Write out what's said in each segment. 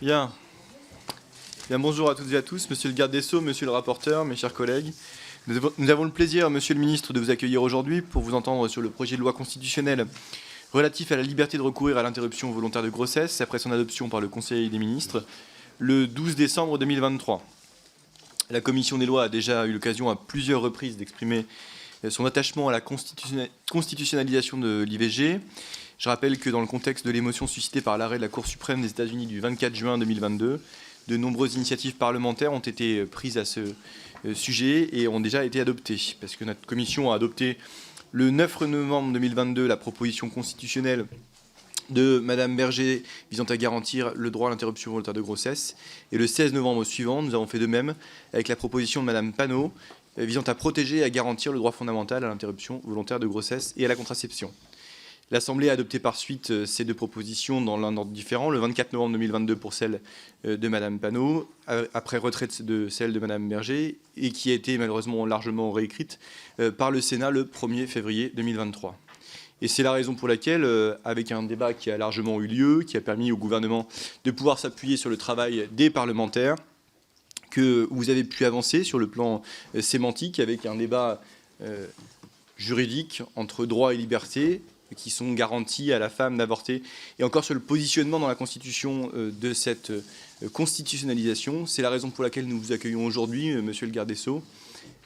Bien. Bien, bonjour à toutes et à tous, monsieur le garde des Sceaux, monsieur le rapporteur, mes chers collègues. Nous avons le plaisir, monsieur le ministre, de vous accueillir aujourd'hui pour vous entendre sur le projet de loi constitutionnelle relatif à la liberté de recourir à l'interruption volontaire de grossesse après son adoption par le Conseil des ministres le 12 décembre 2023. La Commission des lois a déjà eu l'occasion à plusieurs reprises d'exprimer son attachement à la constitutionnalisation de l'IVG. Je rappelle que dans le contexte de l'émotion suscitée par l'arrêt de la Cour suprême des États-Unis du 24 juin 2022, de nombreuses initiatives parlementaires ont été prises à ce sujet et ont déjà été adoptées. Parce que notre commission a adopté le 9 novembre 2022 la proposition constitutionnelle de Madame Berger visant à garantir le droit à l'interruption volontaire de grossesse. Et le 16 novembre suivant, nous avons fait de même avec la proposition de Madame Panot visant à protéger et à garantir le droit fondamental à l'interruption volontaire de grossesse et à la contraception. L'Assemblée a adopté par suite ces deux propositions dans un ordre différent, le 24 novembre 2022 pour celle de Madame Panot, après retraite de celle de Madame Berger, et qui a été malheureusement largement réécrite par le Sénat le 1er février 2023. Et c'est la raison pour laquelle, avec un débat qui a largement eu lieu, qui a permis au gouvernement de pouvoir s'appuyer sur le travail des parlementaires, que vous avez pu avancer sur le plan sémantique avec un débat juridique entre droit et liberté, qui sont garantis à la femme d'avorter, et encore sur le positionnement dans la Constitution de cette constitutionnalisation. C'est la raison pour laquelle nous vous accueillons aujourd'hui, monsieur le garde des Sceaux,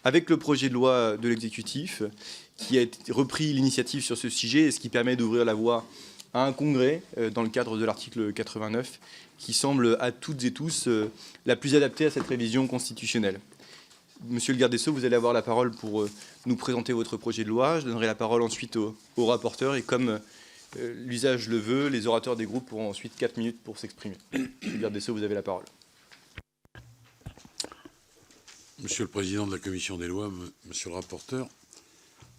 avec le projet de loi de l'exécutif, qui a repris l'initiative sur ce sujet, et ce qui permet d'ouvrir la voie à un congrès, dans le cadre de l'article 89, qui semble à toutes et tous la plus adaptée à cette révision constitutionnelle. Monsieur le garde des Sceaux, vous allez avoir la parole pour nous présenter votre projet de loi. Je donnerai la parole ensuite au rapporteur et comme l'usage le veut, les orateurs des groupes auront ensuite 4 minutes pour s'exprimer. Monsieur le garde des Sceaux, vous avez la parole. Monsieur le président de la commission des lois, monsieur le rapporteur,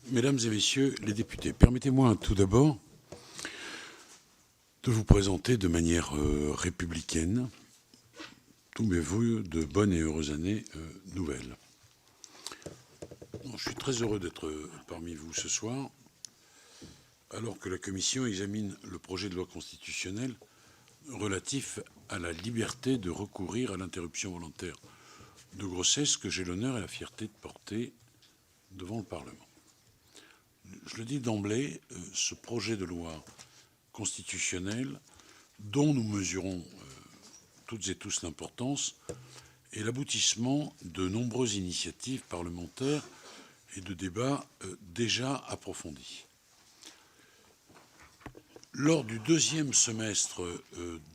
mesdames et messieurs les députés, permettez-moi tout d'abord de vous présenter de manière républicaine tous mes vœux de bonnes et heureuses années nouvelles. Je suis très heureux d'être parmi vous ce soir, alors que la Commission examine le projet de loi constitutionnelle relatif à la liberté de recourir à l'interruption volontaire de grossesse que j'ai l'honneur et la fierté de porter devant le Parlement. Je le dis d'emblée, ce projet de loi constitutionnelle, dont nous mesurons toutes et tous l'importance, est l'aboutissement de nombreuses initiatives parlementaires et de débats déjà approfondis. Lors du deuxième semestre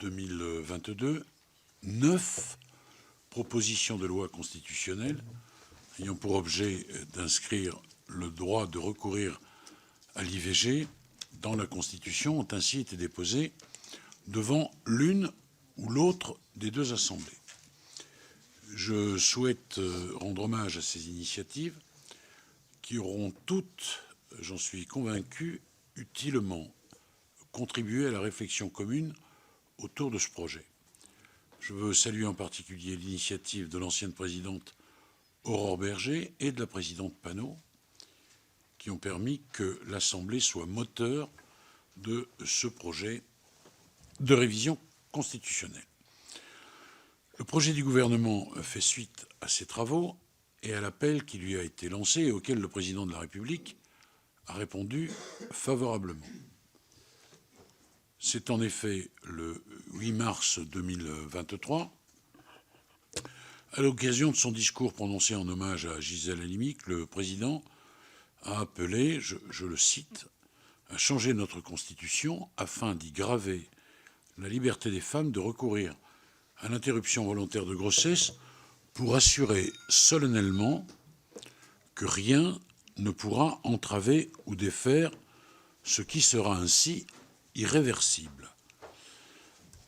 2022, 9 propositions de loi constitutionnelle ayant pour objet d'inscrire le droit de recourir à l'IVG dans la Constitution ont ainsi été déposées devant l'une ou l'autre des deux assemblées. Je souhaite rendre hommage à ces initiatives qui auront toutes, j'en suis convaincu, utilement contribué à la réflexion commune autour de ce projet. Je veux saluer en particulier l'initiative de l'ancienne présidente Aurore Berger et de la présidente Panot, qui ont permis que l'Assemblée soit moteur de ce projet de révision constitutionnelle. Le projet du gouvernement fait suite à ces travaux et à l'appel qui lui a été lancé et auquel le président de la République a répondu favorablement. C'est en effet le 8 mars 2023, à l'occasion de son discours prononcé en hommage à Gisèle Halimi, que le président a appelé, je le cite, à changer notre Constitution afin d'y graver la liberté des femmes de recourir à l'interruption volontaire de grossesse pour assurer solennellement que rien ne pourra entraver ou défaire ce qui sera ainsi irréversible.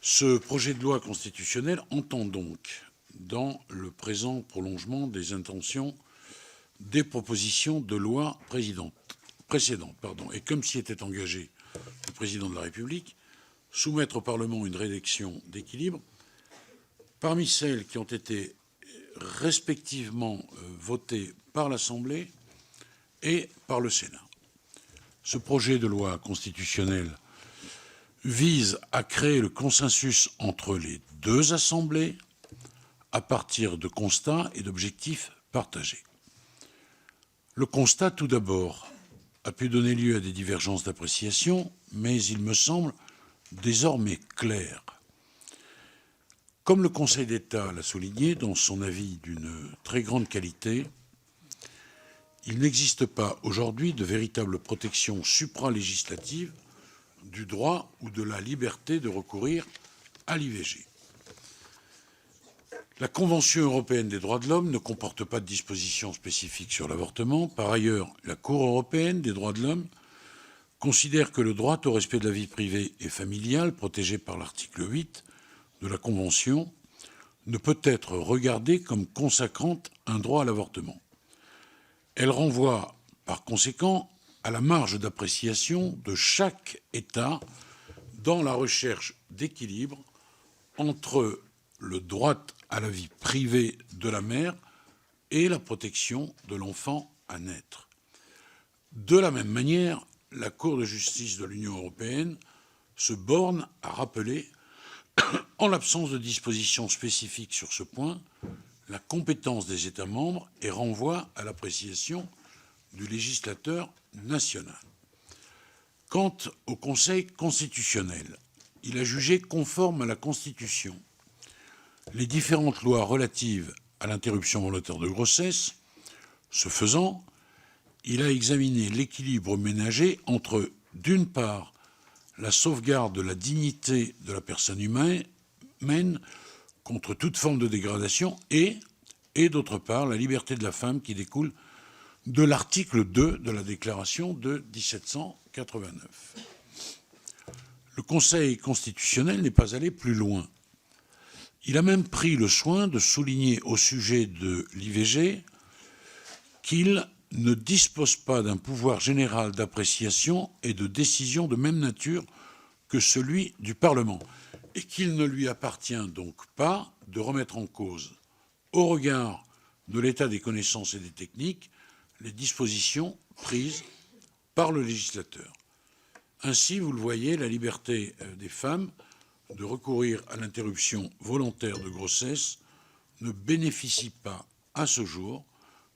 Ce projet de loi constitutionnelle entend donc, dans le présent prolongement des intentions des propositions de loi précédentes, et comme s'y était engagé le président de la République, soumettre au Parlement une rédaction d'équilibre parmi celles qui ont été respectivement votées par l'Assemblée et par le Sénat. Ce projet de loi constitutionnelle vise à créer le consensus entre les deux assemblées à partir de constats et d'objectifs partagés. Le constat, tout d'abord, a pu donner lieu à des divergences d'appréciation, mais il me semble désormais clair. Comme le Conseil d'État l'a souligné dans son avis d'une très grande qualité, il n'existe pas aujourd'hui de véritable protection supralégislative du droit ou de la liberté de recourir à l'IVG. La Convention européenne des droits de l'homme ne comporte pas de dispositions spécifiques sur l'avortement. Par ailleurs, la Cour européenne des droits de l'homme considère que le droit au respect de la vie privée et familiale, protégé par l'article 8 de la Convention, ne peut être regardé comme consacrant un droit à l'avortement. Elle renvoie, par conséquent, à la marge d'appréciation de chaque État dans la recherche d'équilibre entre le droit à la vie privée de la mère et la protection de l'enfant à naître. De la même manière, la Cour de justice de l'Union européenne se borne à rappeler, en l'absence de dispositions spécifiques sur ce point, la compétence des États membres et renvoie à l'appréciation du législateur national. Quant au Conseil constitutionnel, il a jugé conforme à la Constitution les différentes lois relatives à l'interruption volontaire de grossesse. Ce faisant, il a examiné l'équilibre ménagé entre, d'une part, la sauvegarde de la dignité de la personne humaine contre toute forme de dégradation et d'autre part, la liberté de la femme qui découle de l'article 2 de la Déclaration de 1789. Le Conseil constitutionnel n'est pas allé plus loin. Il a même pris le soin de souligner au sujet de l'IVG qu'il ne dispose pas d'un pouvoir général d'appréciation et de décision de même nature que celui du Parlement, et qu'il ne lui appartient donc pas de remettre en cause, au regard de l'état des connaissances et des techniques, les dispositions prises par le législateur. Ainsi, vous le voyez, la liberté des femmes de recourir à l'interruption volontaire de grossesse ne bénéficie pas, à ce jour,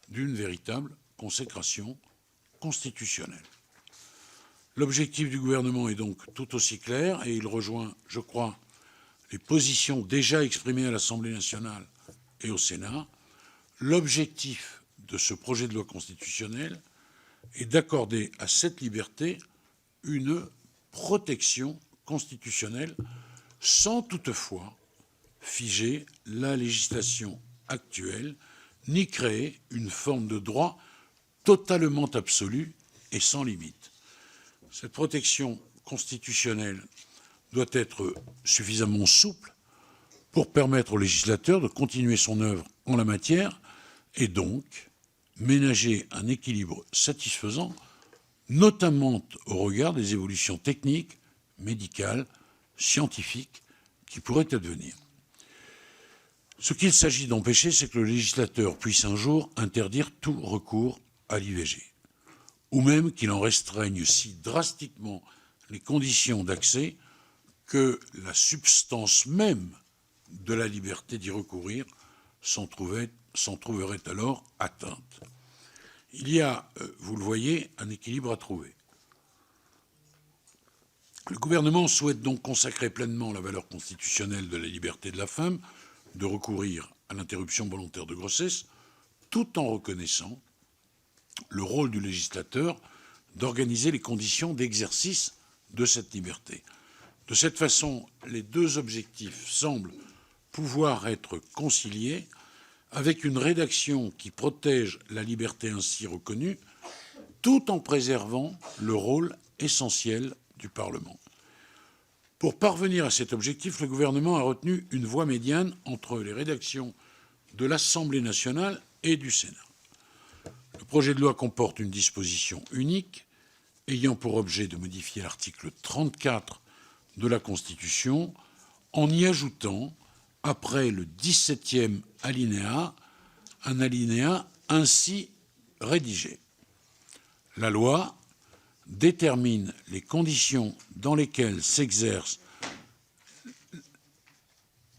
d'une véritable consécration constitutionnelle. L'objectif du gouvernement est donc tout aussi clair et il rejoint, je crois, les positions déjà exprimées à l'Assemblée nationale et au Sénat. L'objectif de ce projet de loi constitutionnelle est d'accorder à cette liberté une protection constitutionnelle sans toutefois figer la législation actuelle ni créer une forme de droit totalement absolue et sans limite. Cette protection constitutionnelle doit être suffisamment souple pour permettre au législateur de continuer son œuvre en la matière et donc ménager un équilibre satisfaisant, notamment au regard des évolutions techniques, médicales, scientifiques qui pourraient advenir. Ce qu'il s'agit d'empêcher, c'est que le législateur puisse un jour interdire tout recours à l'IVG, ou même qu'il en restreigne si drastiquement les conditions d'accès que la substance même de la liberté d'y recourir s'en trouverait alors atteinte. Il y a, vous le voyez, un équilibre à trouver. Le gouvernement souhaite donc consacrer pleinement la valeur constitutionnelle de la liberté de la femme de recourir à l'interruption volontaire de grossesse, tout en reconnaissant le rôle du législateur d'organiser les conditions d'exercice de cette liberté. De cette façon, les deux objectifs semblent pouvoir être conciliés avec une rédaction qui protège la liberté ainsi reconnue, tout en préservant le rôle essentiel du Parlement. Pour parvenir à cet objectif, le gouvernement a retenu une voie médiane entre les rédactions de l'Assemblée nationale et du Sénat. Le projet de loi comporte une disposition unique ayant pour objet de modifier l'article 34 de la Constitution en y ajoutant, après le 17e alinéa, un alinéa ainsi rédigé. La loi détermine les conditions dans lesquelles s'exerce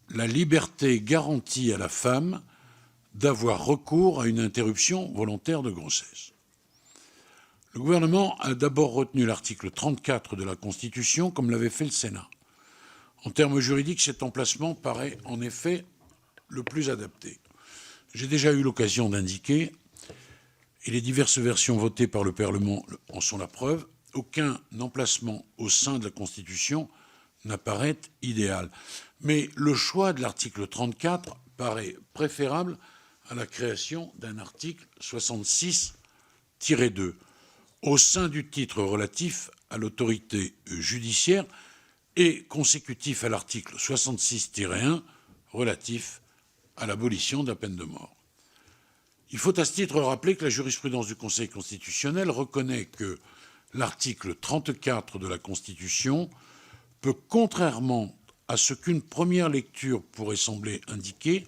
la liberté garantie à la femme d'avoir recours à une interruption volontaire de grossesse. Le gouvernement a d'abord retenu l'article 34 de la Constitution, comme l'avait fait le Sénat. En termes juridiques, cet emplacement paraît en effet le plus adapté. J'ai déjà eu l'occasion d'indiquer, et les diverses versions votées par le Parlement en sont la preuve, aucun emplacement au sein de la Constitution n'apparaît idéal. Mais le choix de l'article 34 paraît préférable à la création d'un article 66-2 au sein du titre relatif à l'autorité judiciaire et consécutif à l'article 66-1 relatif à l'abolition de la peine de mort. Il faut à ce titre rappeler que la jurisprudence du Conseil constitutionnel reconnaît que l'article 34 de la Constitution peut, contrairement à ce qu'une première lecture pourrait sembler indiquer,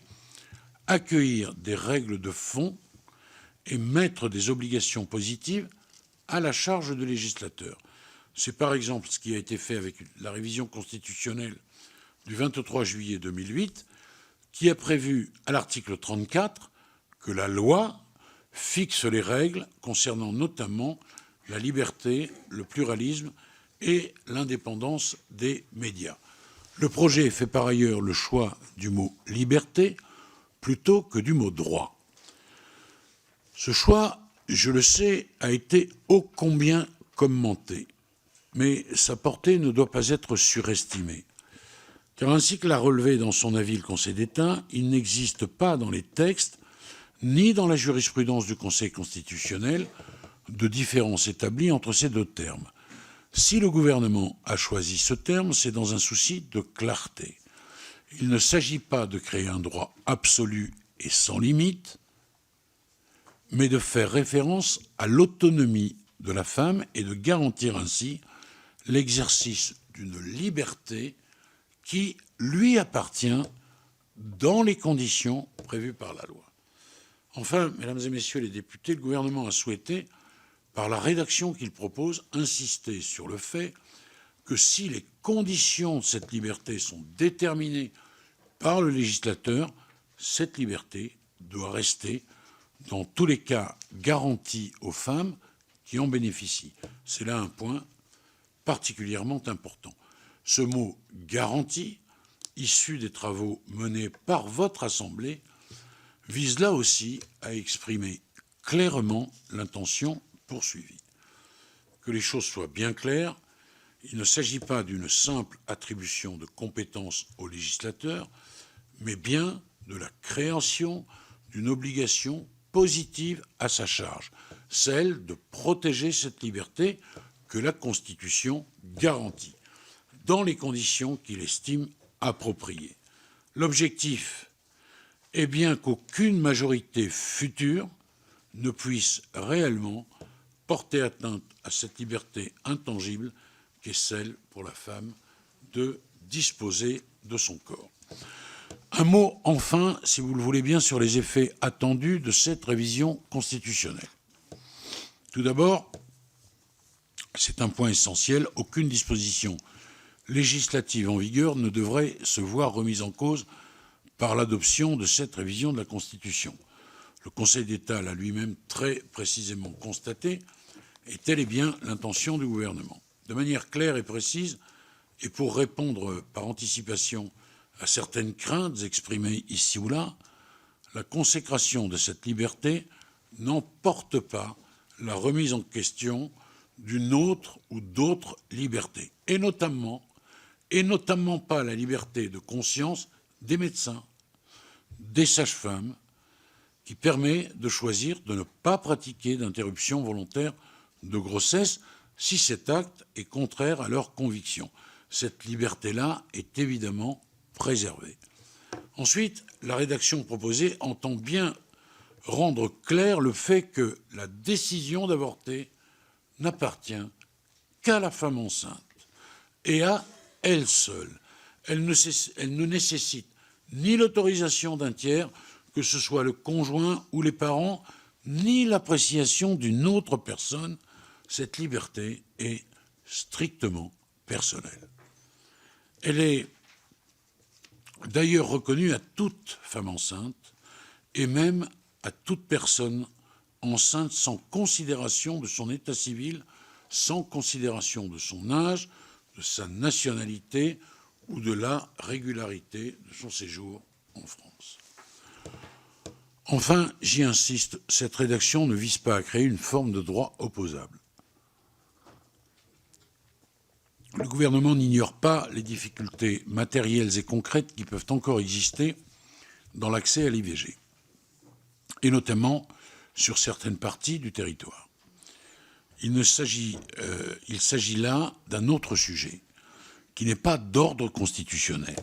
accueillir des règles de fond et mettre des obligations positives à la charge du législateur. C'est par exemple ce qui a été fait avec la révision constitutionnelle du 23 juillet 2008, qui a prévu à l'article 34 que la loi fixe les règles concernant notamment la liberté, le pluralisme et l'indépendance des médias. Le projet fait par ailleurs le choix du mot « liberté » plutôt que du mot « droit ». Ce choix, je le sais, a été ô combien commenté, mais sa portée ne doit pas être surestimée. Car ainsi que l'a relevé dans son avis le Conseil d'État, il n'existe pas dans les textes, ni dans la jurisprudence du Conseil constitutionnel, de différence établie entre ces deux termes. Si le gouvernement a choisi ce terme, c'est dans un souci de clarté. Il ne s'agit pas de créer un droit absolu et sans limite, mais de faire référence à l'autonomie de la femme et de garantir ainsi l'exercice d'une liberté qui lui appartient dans les conditions prévues par la loi. Enfin, mesdames et messieurs les députés, le gouvernement a souhaité, par la rédaction qu'il propose, insister sur le fait que si les conditions de cette liberté sont déterminées par le législateur, cette liberté doit rester, dans tous les cas, garantie aux femmes qui en bénéficient. C'est là un point particulièrement important. Ce mot « garantie », issu des travaux menés par votre Assemblée, vise là aussi à exprimer clairement l'intention poursuivie. Que les choses soient bien claires, il ne s'agit pas d'une simple attribution de compétences au législateur, mais bien de la création d'une obligation positive à sa charge, celle de protéger cette liberté que la Constitution garantit, dans les conditions qu'il estime appropriées. L'objectif est bien qu'aucune majorité future ne puisse réellement porter atteinte à cette liberté intangible qu'est celle pour la femme de disposer de son corps. Un mot enfin, si vous le voulez bien, sur les effets attendus de cette révision constitutionnelle. Tout d'abord, c'est un point essentiel, aucune disposition législative en vigueur ne devrait se voir remise en cause par l'adoption de cette révision de la Constitution. Le Conseil d'État l'a lui-même très précisément constaté, est telle et bien l'intention du gouvernement. De manière claire et précise, et pour répondre par anticipation à certaines craintes exprimées ici ou là, la consécration de cette liberté n'emporte pas la remise en question d'une autre ou d'autres libertés, et notamment pas la liberté de conscience des médecins, des sages-femmes, qui permet de choisir de ne pas pratiquer d'interruption volontaire de grossesse si cet acte est contraire à leurs convictions. Cette liberté-là est évidemment préservée. Ensuite, la rédaction proposée entend bien rendre clair le fait que la décision d'avorter n'appartient qu'à la femme enceinte et à elle seule. Elle ne nécessite ni l'autorisation d'un tiers, que ce soit le conjoint ou les parents, ni l'appréciation d'une autre personne, cette liberté est strictement personnelle. Elle est d'ailleurs reconnue à toute femme enceinte et même à toute personne enceinte sans considération de son état civil, sans considération de son âge, de sa nationalité ou de la régularité de son séjour en France. Enfin, j'y insiste, cette rédaction ne vise pas à créer une forme de droit opposable. Le gouvernement n'ignore pas les difficultés matérielles et concrètes qui peuvent encore exister dans l'accès à l'IVG, et notamment sur certaines parties du territoire. Il s'agit là d'un autre sujet qui n'est pas d'ordre constitutionnel.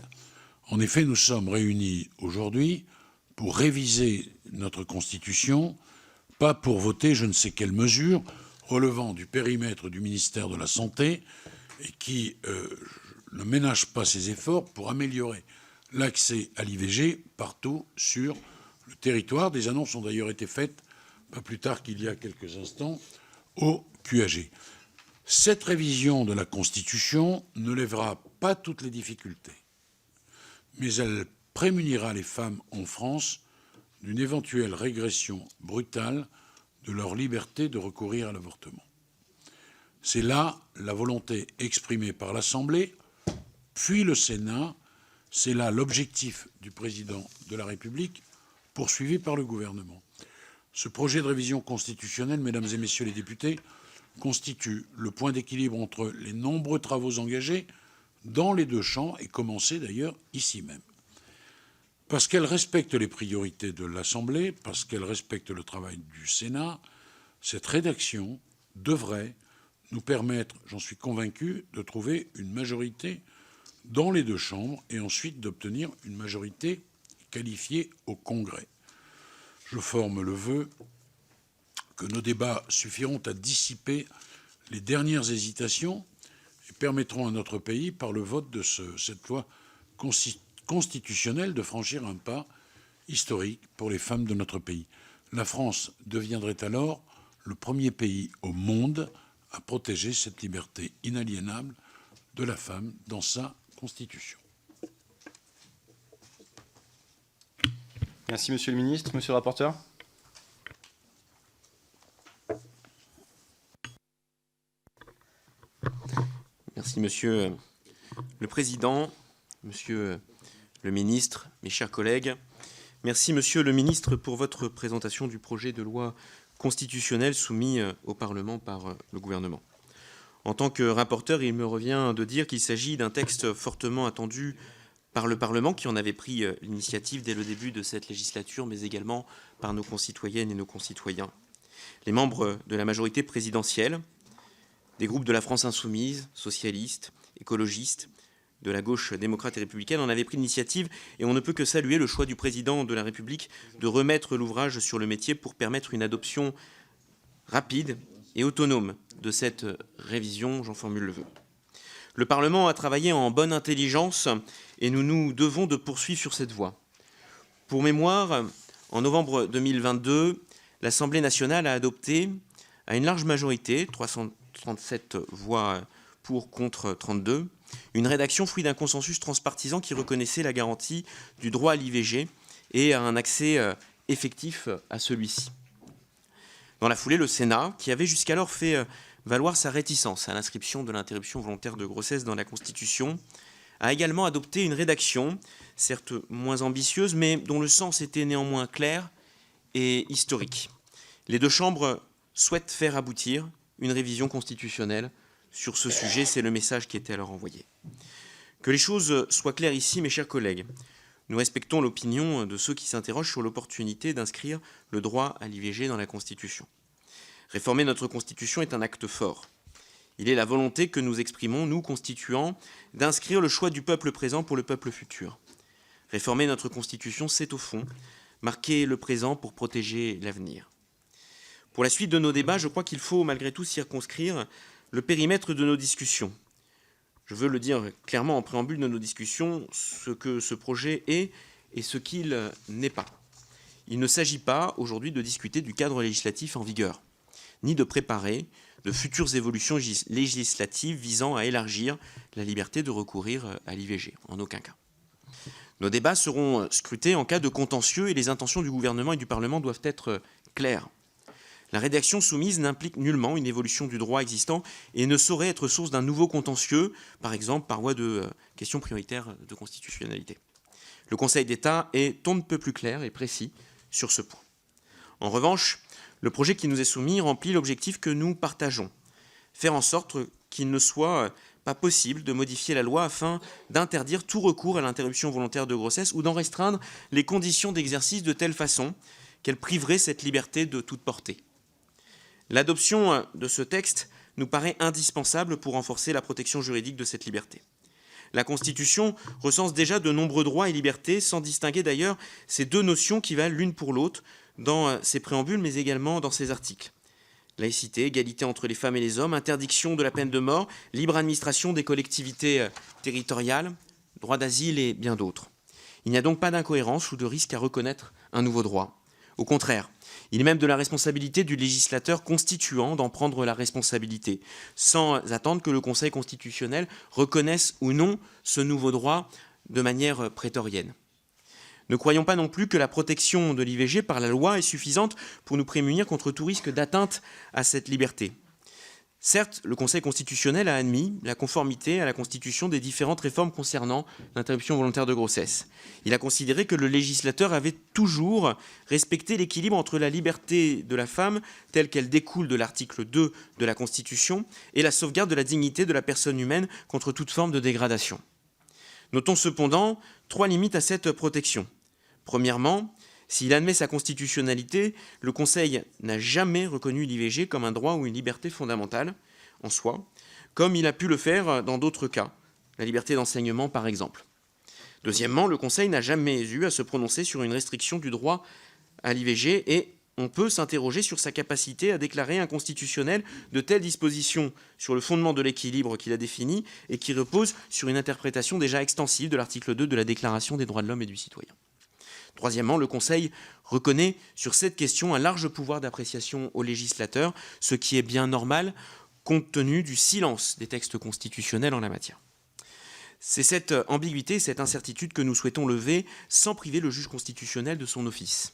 En effet, nous sommes réunis aujourd'hui pour réviser notre Constitution, pas pour voter je ne sais quelle mesure relevant du périmètre du ministère de la Santé et qui ne ménage pas ses efforts pour améliorer l'accès à l'IVG partout sur le territoire. Des annonces ont d'ailleurs été faites, pas plus tard qu'il y a quelques instants, au QAG. Cette révision de la Constitution ne lèvera pas toutes les difficultés, mais elle prémunira les femmes en France d'une éventuelle régression brutale de leur liberté de recourir à l'avortement. C'est là la volonté exprimée par l'Assemblée, puis le Sénat, c'est là l'objectif du président de la République, poursuivi par le gouvernement. Ce projet de révision constitutionnelle, mesdames et messieurs les députés, constitue le point d'équilibre entre les nombreux travaux engagés dans les deux champs et commencés d'ailleurs ici même. Parce qu'elle respecte les priorités de l'Assemblée, parce qu'elle respecte le travail du Sénat, cette rédaction devrait nous permettre, j'en suis convaincu, de trouver une majorité dans les deux chambres et ensuite d'obtenir une majorité qualifiée au Congrès. Je forme le vœu que nos débats suffiront à dissiper les dernières hésitations et permettront à notre pays, par le vote de cette loi constitutionnelle, de franchir un pas historique pour les femmes de notre pays. La France deviendrait alors le premier pays au monde à protéger cette liberté inaliénable de la femme dans sa Constitution. Merci, monsieur le ministre. Monsieur le rapporteur. Merci, Monsieur le Président, Monsieur le Ministre, mes chers collègues. Merci, Monsieur le Ministre, pour votre présentation du projet de loi constitutionnelle soumis au Parlement par le gouvernement. En tant que rapporteur, il me revient de dire qu'il s'agit d'un texte fortement attendu par le Parlement, qui en avait pris l'initiative dès le début de cette législature, mais également par nos concitoyennes et nos concitoyens. Les membres de la majorité présidentielle, des groupes de la France insoumise, socialistes, écologistes, de la gauche démocrate et républicaine en avaient pris l'initiative, et on ne peut que saluer le choix du président de la République de remettre l'ouvrage sur le métier pour permettre une adoption rapide et autonome de cette révision, j'en formule le vœu. Le Parlement a travaillé en bonne intelligence et nous nous devons de poursuivre sur cette voie. Pour mémoire, en novembre 2022, l'Assemblée nationale a adopté à une large majorité, 337 voix pour contre 32, une rédaction fruit d'un consensus transpartisan qui reconnaissait la garantie du droit à l'IVG et à un accès effectif à celui-ci. Dans la foulée, le Sénat, qui avait jusqu'alors fait valoir sa réticence à l'inscription de l'interruption volontaire de grossesse dans la Constitution, a également adopté une rédaction, certes moins ambitieuse, mais dont le sens était néanmoins clair et historique. Les deux chambres souhaitent faire aboutir une révision constitutionnelle sur ce sujet, c'est le message qui était alors envoyé. Que les choses soient claires ici, mes chers collègues. Nous respectons l'opinion de ceux qui s'interrogent sur l'opportunité d'inscrire le droit à l'IVG dans la Constitution. Réformer notre Constitution est un acte fort. Il est la volonté que nous exprimons, nous, constituants, d'inscrire le choix du peuple présent pour le peuple futur. Réformer notre Constitution, c'est au fond marquer le présent pour protéger l'avenir. Pour la suite de nos débats, je crois qu'il faut malgré tout circonscrire le périmètre de nos discussions. Je veux le dire clairement en préambule de nos discussions, ce que ce projet est et ce qu'il n'est pas. Il ne s'agit pas aujourd'hui de discuter du cadre législatif en vigueur, ni de préparer de futures évolutions législatives visant à élargir la liberté de recourir à l'IVG. En aucun cas. Nos débats seront scrutés en cas de contentieux et les intentions du gouvernement et du Parlement doivent être claires. La rédaction soumise n'implique nullement une évolution du droit existant et ne saurait être source d'un nouveau contentieux, par exemple par voie de question prioritaire de constitutionnalité. Le Conseil d'État est on ne peut plus clair et précis sur ce point. En revanche, le projet qui nous est soumis remplit l'objectif que nous partageons, faire en sorte qu'il ne soit pas possible de modifier la loi afin d'interdire tout recours à l'interruption volontaire de grossesse ou d'en restreindre les conditions d'exercice de telle façon qu'elle priverait cette liberté de toute portée. L'adoption de ce texte nous paraît indispensable pour renforcer la protection juridique de cette liberté. La Constitution recense déjà de nombreux droits et libertés, sans distinguer d'ailleurs ces deux notions qui valent l'une pour l'autre dans ses préambules, mais également dans ses articles. Laïcité, égalité entre les femmes et les hommes, interdiction de la peine de mort, libre administration des collectivités territoriales, droit d'asile et bien d'autres. Il n'y a donc pas d'incohérence ou de risque à reconnaître un nouveau droit. Au contraire, il est même de la responsabilité du législateur constituant d'en prendre la responsabilité, sans attendre que le Conseil constitutionnel reconnaisse ou non ce nouveau droit de manière prétorienne. Ne croyons pas non plus que la protection de l'IVG par la loi est suffisante pour nous prémunir contre tout risque d'atteinte à cette liberté. Certes, le Conseil constitutionnel a admis la conformité à la Constitution des différentes réformes concernant l'interruption volontaire de grossesse. Il a considéré que le législateur avait toujours respecté l'équilibre entre la liberté de la femme, telle qu'elle découle de l'article 2 de la Constitution, et la sauvegarde de la dignité de la personne humaine contre toute forme de dégradation. Notons cependant 3 limites à cette protection. Premièrement, s'il admet sa constitutionnalité, le Conseil n'a jamais reconnu l'IVG comme un droit ou une liberté fondamentale en soi, comme il a pu le faire dans d'autres cas, la liberté d'enseignement par exemple. Deuxièmement, le Conseil n'a jamais eu à se prononcer sur une restriction du droit à l'IVG et on peut s'interroger sur sa capacité à déclarer inconstitutionnelles de telles dispositions sur le fondement de l'équilibre qu'il a défini et qui repose sur une interprétation déjà extensive de l'article 2 de la Déclaration des droits de l'homme et du citoyen. Troisièmement, le Conseil reconnaît sur cette question un large pouvoir d'appréciation au législateur, ce qui est bien normal compte tenu du silence des textes constitutionnels en la matière. C'est cette ambiguïté, cette incertitude que nous souhaitons lever sans priver le juge constitutionnel de son office.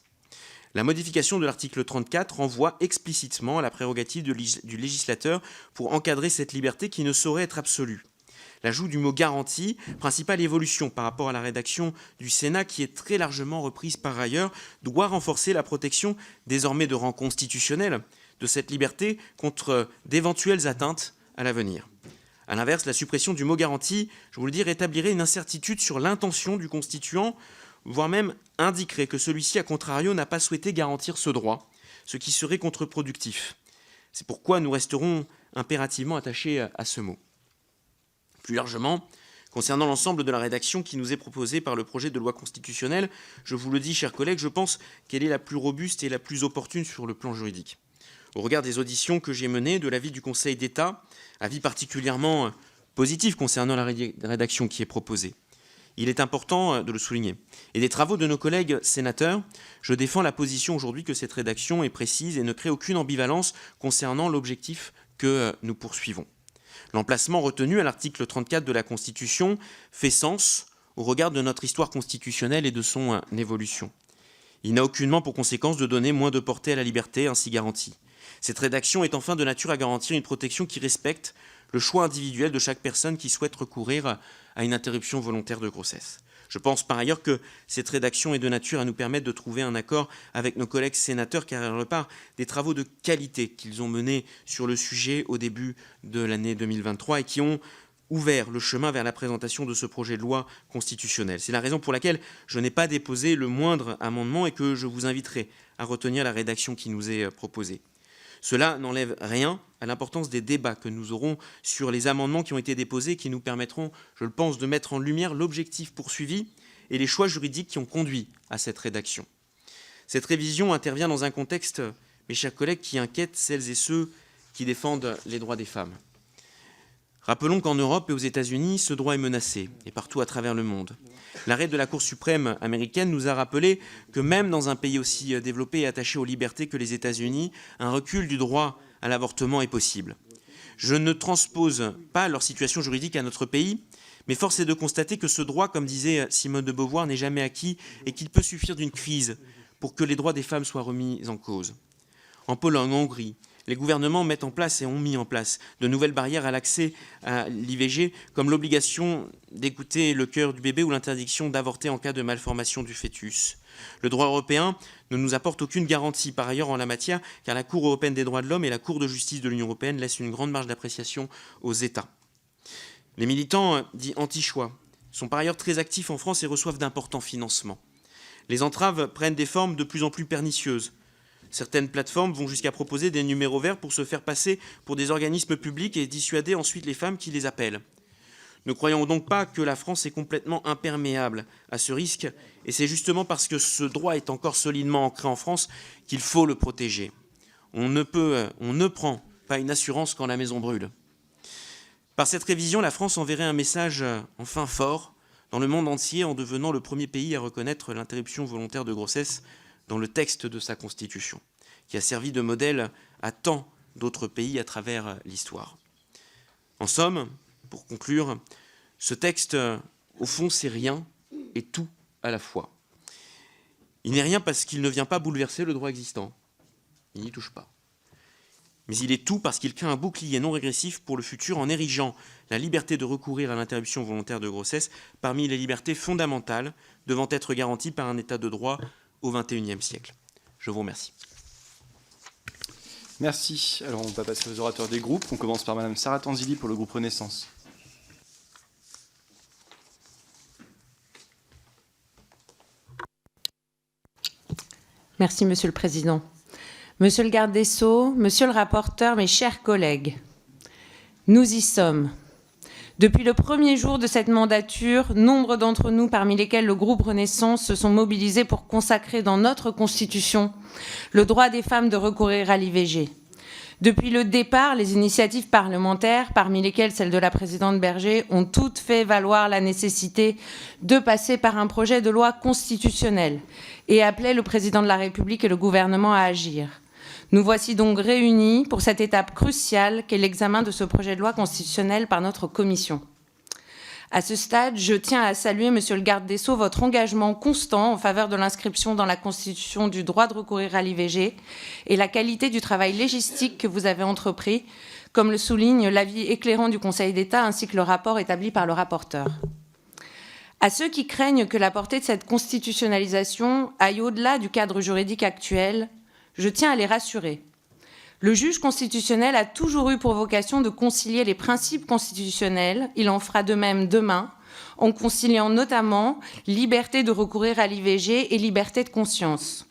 La modification de l'article 34 renvoie explicitement à la prérogative du législateur pour encadrer cette liberté qui ne saurait être absolue. L'ajout du mot « garantie », principale évolution par rapport à la rédaction du Sénat qui est très largement reprise par ailleurs, doit renforcer la protection désormais de rang constitutionnel de cette liberté contre d'éventuelles atteintes à l'avenir. A l'inverse, la suppression du mot « garantie », je vous le dis, rétablirait une incertitude sur l'intention du constituant, voire même indiquerait que celui-ci, à contrario, n'a pas souhaité garantir ce droit, ce qui serait contre-productif. C'est pourquoi nous resterons impérativement attachés à ce mot. Plus largement, concernant l'ensemble de la rédaction qui nous est proposée par le projet de loi constitutionnelle, je vous le dis, chers collègues, je pense qu'elle est la plus robuste et la plus opportune sur le plan juridique. Au regard des auditions que j'ai menées, de l'avis du Conseil d'État, avis particulièrement positif concernant la rédaction qui est proposée, il est important de le souligner. Et des travaux de nos collègues sénateurs, je défends la position aujourd'hui que cette rédaction est précise et ne crée aucune ambivalence concernant l'objectif que nous poursuivons. L'emplacement retenu à l'article 34 de la Constitution fait sens au regard de notre histoire constitutionnelle et de son évolution. Il n'a aucunement pour conséquence de donner moins de portée à la liberté ainsi garantie. Cette rédaction est enfin de nature à garantir une protection qui respecte le choix individuel de chaque personne qui souhaite recourir à une interruption volontaire de grossesse. Je pense par ailleurs que cette rédaction est de nature à nous permettre de trouver un accord avec nos collègues sénateurs car elle repart des travaux de qualité qu'ils ont menés sur le sujet au début de l'année 2023 et qui ont ouvert le chemin vers la présentation de ce projet de loi constitutionnelle. C'est la raison pour laquelle je n'ai pas déposé le moindre amendement et que je vous inviterai à retenir la rédaction qui nous est proposée. Cela n'enlève rien à l'importance des débats que nous aurons sur les amendements qui ont été déposés et qui nous permettront, je le pense, de mettre en lumière l'objectif poursuivi et les choix juridiques qui ont conduit à cette rédaction. Cette révision intervient dans un contexte, mes chers collègues, qui inquiète celles et ceux qui défendent les droits des femmes. Rappelons qu'en Europe et aux États-Unis, ce droit est menacé, et partout à travers le monde. L'arrêt de la Cour suprême américaine nous a rappelé que même dans un pays aussi développé et attaché aux libertés que les États-Unis, un recul du droit à l'avortement est possible. Je ne transpose pas leur situation juridique à notre pays, mais force est de constater que ce droit, comme disait Simone de Beauvoir, n'est jamais acquis et qu'il peut suffire d'une crise pour que les droits des femmes soient remis en cause. En Pologne, en Hongrie, les gouvernements mettent en place et ont mis en place de nouvelles barrières à l'accès à l'IVG, comme l'obligation d'écouter le cœur du bébé ou l'interdiction d'avorter en cas de malformation du fœtus. Le droit européen ne nous apporte aucune garantie par ailleurs en la matière, car la Cour européenne des droits de l'homme et la Cour de justice de l'Union européenne laissent une grande marge d'appréciation aux États. Les militants dits anti-choix sont par ailleurs très actifs en France et reçoivent d'importants financements. Les entraves prennent des formes de plus en plus pernicieuses. Certaines plateformes vont jusqu'à proposer des numéros verts pour se faire passer pour des organismes publics et dissuader ensuite les femmes qui les appellent. Ne croyons donc pas que la France est complètement imperméable à ce risque, et c'est justement parce que ce droit est encore solidement ancré en France qu'il faut le protéger. On ne prend pas une assurance quand la maison brûle. Par cette révision, la France enverrait un message enfin fort dans le monde entier en devenant le premier pays à reconnaître l'interruption volontaire de grossesse dans le texte de sa Constitution, qui a servi de modèle à tant d'autres pays à travers l'histoire. En somme, pour conclure, ce texte, au fond, c'est rien et tout à la fois. Il n'est rien parce qu'il ne vient pas bouleverser le droit existant. Il n'y touche pas. Mais il est tout parce qu'il crée un bouclier non régressif pour le futur en érigeant la liberté de recourir à l'interruption volontaire de grossesse parmi les libertés fondamentales devant être garanties par un état de droit au XXIe siècle. Je vous remercie. Merci. Alors on va passer aux orateurs des groupes. On commence par Madame Sarah Tanzili pour le groupe Renaissance. Merci, Monsieur le Président. Monsieur le garde des Sceaux, Monsieur le rapporteur, mes chers collègues, nous y sommes. Depuis le premier jour de cette mandature, nombre d'entre nous, parmi lesquels le groupe Renaissance, se sont mobilisés pour consacrer dans notre Constitution le droit des femmes de recourir à l'IVG. Depuis le départ, les initiatives parlementaires, parmi lesquelles celle de la présidente Berger, ont toutes fait valoir la nécessité de passer par un projet de loi constitutionnelle et appelaient le président de la République et le gouvernement à agir. Nous voici donc réunis pour cette étape cruciale qu'est l'examen de ce projet de loi constitutionnel par notre commission. À ce stade, je tiens à saluer, Monsieur le garde des Sceaux, votre engagement constant en faveur de l'inscription dans la Constitution du droit de recourir à l'IVG et la qualité du travail légistique que vous avez entrepris, comme le souligne l'avis éclairant du Conseil d'État ainsi que le rapport établi par le rapporteur. À ceux qui craignent que la portée de cette constitutionnalisation aille au-delà du cadre juridique actuel, je tiens à les rassurer. Le juge constitutionnel a toujours eu pour vocation de concilier les principes constitutionnels. Il en fera de même demain, en conciliant notamment liberté de recourir à l'IVG et liberté de conscience.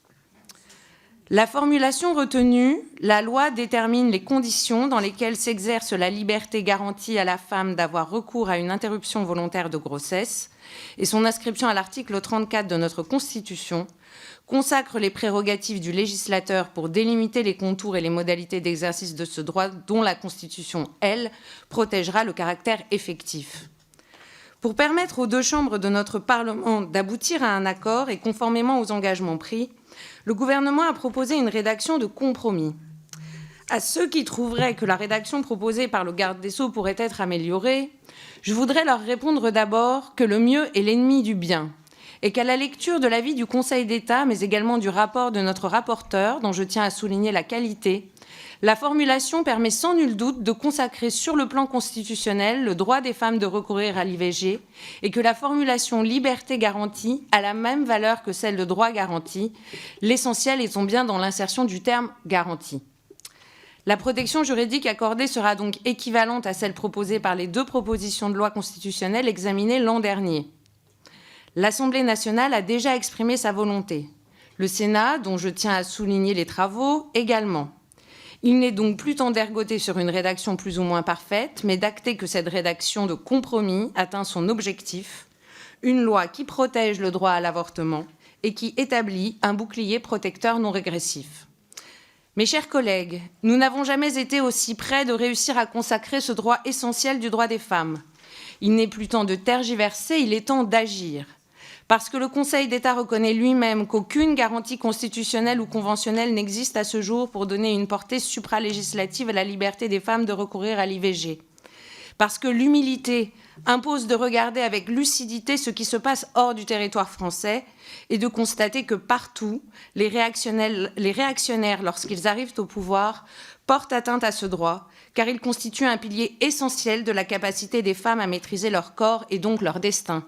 La formulation retenue, la loi détermine les conditions dans lesquelles s'exerce la liberté garantie à la femme d'avoir recours à une interruption volontaire de grossesse, et son inscription à l'article 34 de notre Constitution consacre les prérogatives du législateur pour délimiter les contours et les modalités d'exercice de ce droit dont la Constitution, elle, protégera le caractère effectif. Pour permettre aux deux chambres de notre Parlement d'aboutir à un accord et conformément aux engagements pris, le gouvernement a proposé une rédaction de compromis. À ceux qui trouveraient que la rédaction proposée par le garde des Sceaux pourrait être améliorée, je voudrais leur répondre d'abord que le mieux est l'ennemi du bien, et qu'à la lecture de l'avis du Conseil d'État, mais également du rapport de notre rapporteur, dont je tiens à souligner la qualité, la formulation permet sans nul doute de consacrer sur le plan constitutionnel le droit des femmes de recourir à l'IVG et que la formulation liberté garantie a la même valeur que celle de droit garanti, l'essentiel étant bien dans l'insertion du terme garantie. La protection juridique accordée sera donc équivalente à celle proposée par les deux propositions de loi constitutionnelle examinées l'an dernier. L'Assemblée nationale a déjà exprimé sa volonté. Le Sénat, dont je tiens à souligner les travaux, également. Il n'est donc plus temps d'ergoter sur une rédaction plus ou moins parfaite, mais d'acter que cette rédaction de compromis atteint son objectif, une loi qui protège le droit à l'avortement et qui établit un bouclier protecteur non régressif. Mes chers collègues, nous n'avons jamais été aussi près de réussir à consacrer ce droit essentiel du droit des femmes. Il n'est plus temps de tergiverser, il est temps d'agir. parce que le Conseil d'État reconnaît lui-même qu'aucune garantie constitutionnelle ou conventionnelle n'existe à ce jour pour donner une portée supralégislative à la liberté des femmes de recourir à l'IVG, parce que l'humilité impose de regarder avec lucidité ce qui se passe hors du territoire français et de constater que partout, les réactionnaires, lorsqu'ils arrivent au pouvoir, portent atteinte à ce droit, car il constitue un pilier essentiel de la capacité des femmes à maîtriser leur corps et donc leur destin.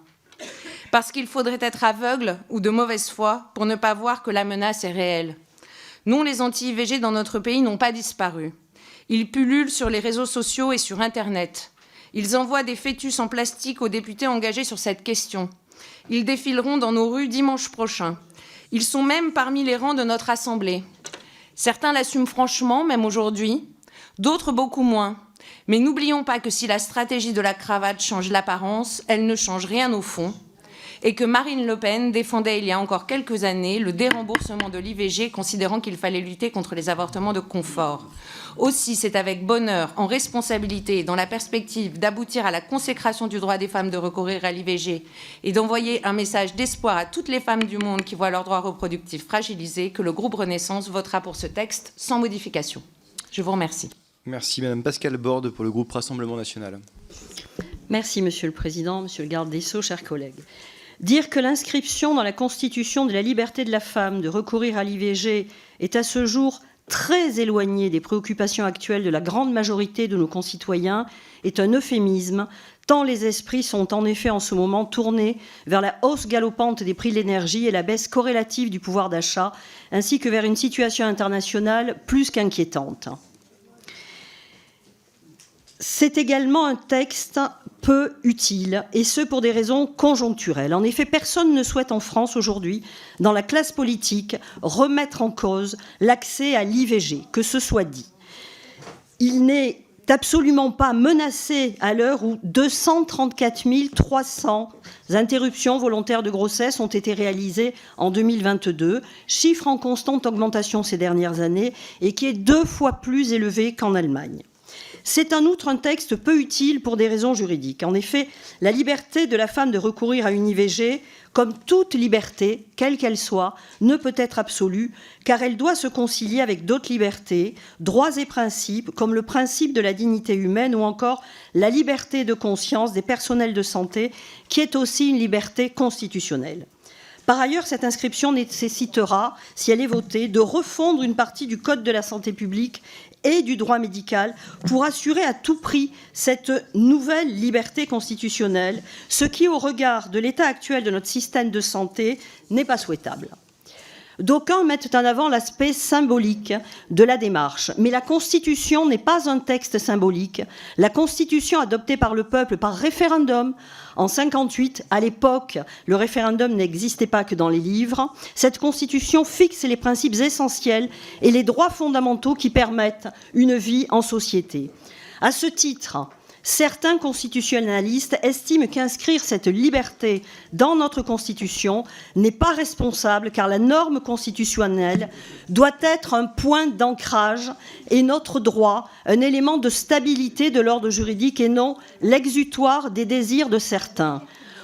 Parce qu'il faudrait être aveugle ou de mauvaise foi pour ne pas voir que la menace est réelle. Non, les anti-IVG dans notre pays n'ont pas disparu. Ils pullulent sur les réseaux sociaux et sur Internet. Ils envoient des fœtus en plastique aux députés engagés sur cette question. Ils défileront dans nos rues dimanche prochain. Ils sont même parmi les rangs de notre Assemblée. Certains l'assument franchement, même aujourd'hui, d'autres beaucoup moins. Mais n'oublions pas que si la stratégie de la cravate change l'apparence, elle ne change rien au fond, et que Marine Le Pen défendait il y a encore quelques années le déremboursement de l'IVG, considérant qu'il fallait lutter contre les avortements de confort. Aussi, c'est avec bonheur, en responsabilité et dans la perspective d'aboutir à la consécration du droit des femmes de recourir à l'IVG et d'envoyer un message d'espoir à toutes les femmes du monde qui voient leurs droits reproductifs fragilisés que le groupe Renaissance votera pour ce texte sans modification. Je vous remercie. Merci Madame Pascale Borde pour le groupe Rassemblement National. Merci Monsieur le Président, Monsieur le Garde des Sceaux, chers collègues. Dire que l'inscription dans la Constitution de la liberté de la femme de recourir à l'IVG est à ce jour très éloignée des préoccupations actuelles de la grande majorité de nos concitoyens est un euphémisme, tant les esprits sont en effet en ce moment tournés vers la hausse galopante des prix de l'énergie et la baisse corrélative du pouvoir d'achat, ainsi que vers une situation internationale plus qu'inquiétante. C'est également un texte peu utile, et ce pour des raisons conjoncturelles. En effet, personne ne souhaite en France aujourd'hui, dans la classe politique, remettre en cause l'accès à l'IVG, que ce soit dit. Il n'est absolument pas menacé à l'heure où 234 300 interruptions volontaires de grossesse ont été réalisées en 2022, chiffre en constante augmentation ces dernières années et qui est 2 fois plus élevé qu'en Allemagne. C'est en outre un texte peu utile pour des raisons juridiques. En effet, la liberté de la femme de recourir à une IVG, comme toute liberté, quelle qu'elle soit, ne peut être absolue, car elle doit se concilier avec d'autres libertés, droits et principes, comme le principe de la dignité humaine ou encore la liberté de conscience des personnels de santé, qui est aussi une liberté constitutionnelle. Par ailleurs, cette inscription nécessitera, si elle est votée, de refondre une partie du Code de la santé publique et du droit médical pour assurer à tout prix cette nouvelle liberté constitutionnelle, ce qui, au regard de l'état actuel de notre système de santé, n'est pas souhaitable. D'aucuns mettent en avant l'aspect symbolique de la démarche, mais la Constitution n'est pas un texte symbolique. La Constitution adoptée par le peuple par référendum en 1958, à l'époque, le référendum n'existait pas que dans les livres. Cette Constitution fixe les principes essentiels et les droits fondamentaux qui permettent une vie en société. À ce titre, certains constitutionnalistes estiment qu'inscrire cette liberté dans notre Constitution n'est pas responsable car la norme constitutionnelle doit être un point d'ancrage et notre droit un élément de stabilité de l'ordre juridique et non l'exutoire des désirs de certains.